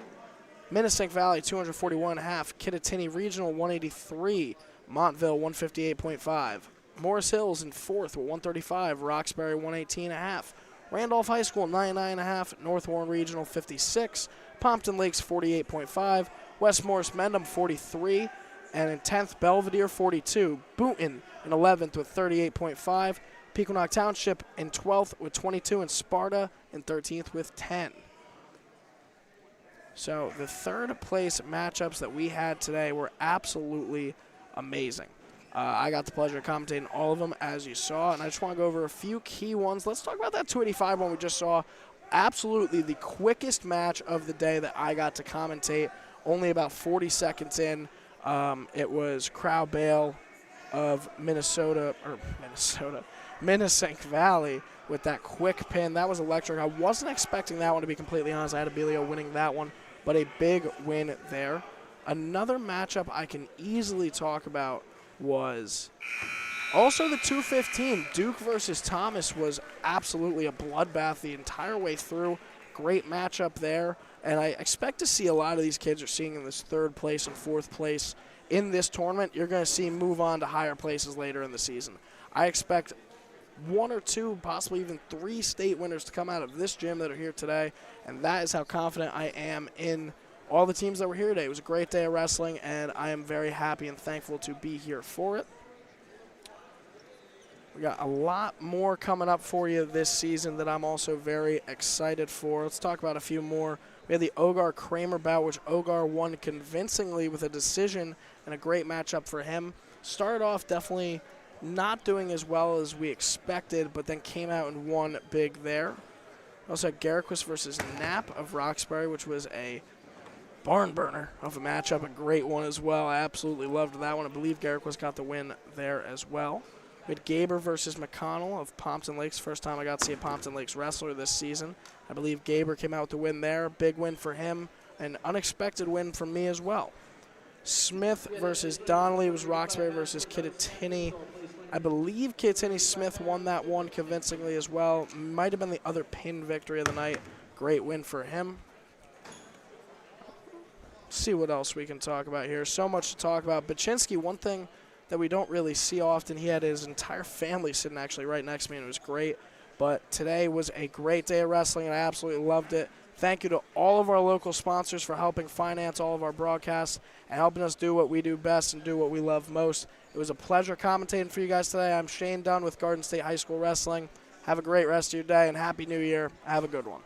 Minnesink Valley, 241.5. Kittatinny Regional, 183. Montville, 158.5. Morris Hills in fourth with 135. Roxbury, 118.5. Randolph High School, 99.5. North Warren Regional, 56. Pompton Lakes, 48.5. West Morris Mendham, 43. And in 10th, Belvedere, 42. Boonton in 11th with 38.5. Pequannock Township in 12th with 22. And Sparta in 13th with 10. So the third place matchups that we had today were absolutely amazing. I got the pleasure of commentating all of them, as you saw, and I just want to go over a few key ones. Let's talk about that 285 one we just saw. Absolutely the quickest match of the day that I got to commentate, only about 40 seconds in. It was Crow-Bale of Minnesink Valley with that quick pin. That was electric. I wasn't expecting that one, to be completely honest. I had Abilio winning that one, but a big win there. Another matchup I can easily talk about was also the 215. Duke versus Thomas was absolutely a bloodbath the entire way through. Great matchup there, and I expect to see a lot of these kids are seeing in this third place and fourth place in this tournament. You're going to see move on to higher places later in the season. I expect one or two, possibly even three state winners to come out of this gym that are here today, and that is how confident I am in all the teams that were here today. It was a great day of wrestling, and I am very happy and thankful to be here for it. We got a lot more coming up for you this season that I'm also very excited for. Let's talk about a few more. We had the Ogar-Kramer bout, which Ogar won convincingly with a decision and a great matchup for him. Started off definitely not doing as well as we expected, but then came out and won big there. Also had Garrequest versus Knapp of Roxbury, which was a barn burner of a matchup, a great one as well. I absolutely loved that one. I believe Garrequest got the win there as well. We had Gaber versus McConnell of Pompton Lakes. First time I got to see a Pompton Lakes wrestler this season. I believe Gaber came out with the win there. Big win for him. An unexpected win from me as well. Smith versus Donnelly was Roxbury versus Kittatinny. I believe Kittatinny Smith won that one convincingly as well. Might have been the other pin victory of the night. Great win for him. see what else we can talk about here. So much to talk about. Baczynski, one thing that we don't really see often, he had his entire family sitting actually right next to me, and it was great. But today was a great day of wrestling, and I absolutely loved it. Thank you to all of our local sponsors for helping finance all of our broadcasts and helping us do what we do best and do what we love most. It was a pleasure commentating for you guys today. I'm Shane Dunn with Garden State High School Wrestling. Have a great rest of your day, and Happy New Year. Have a good one.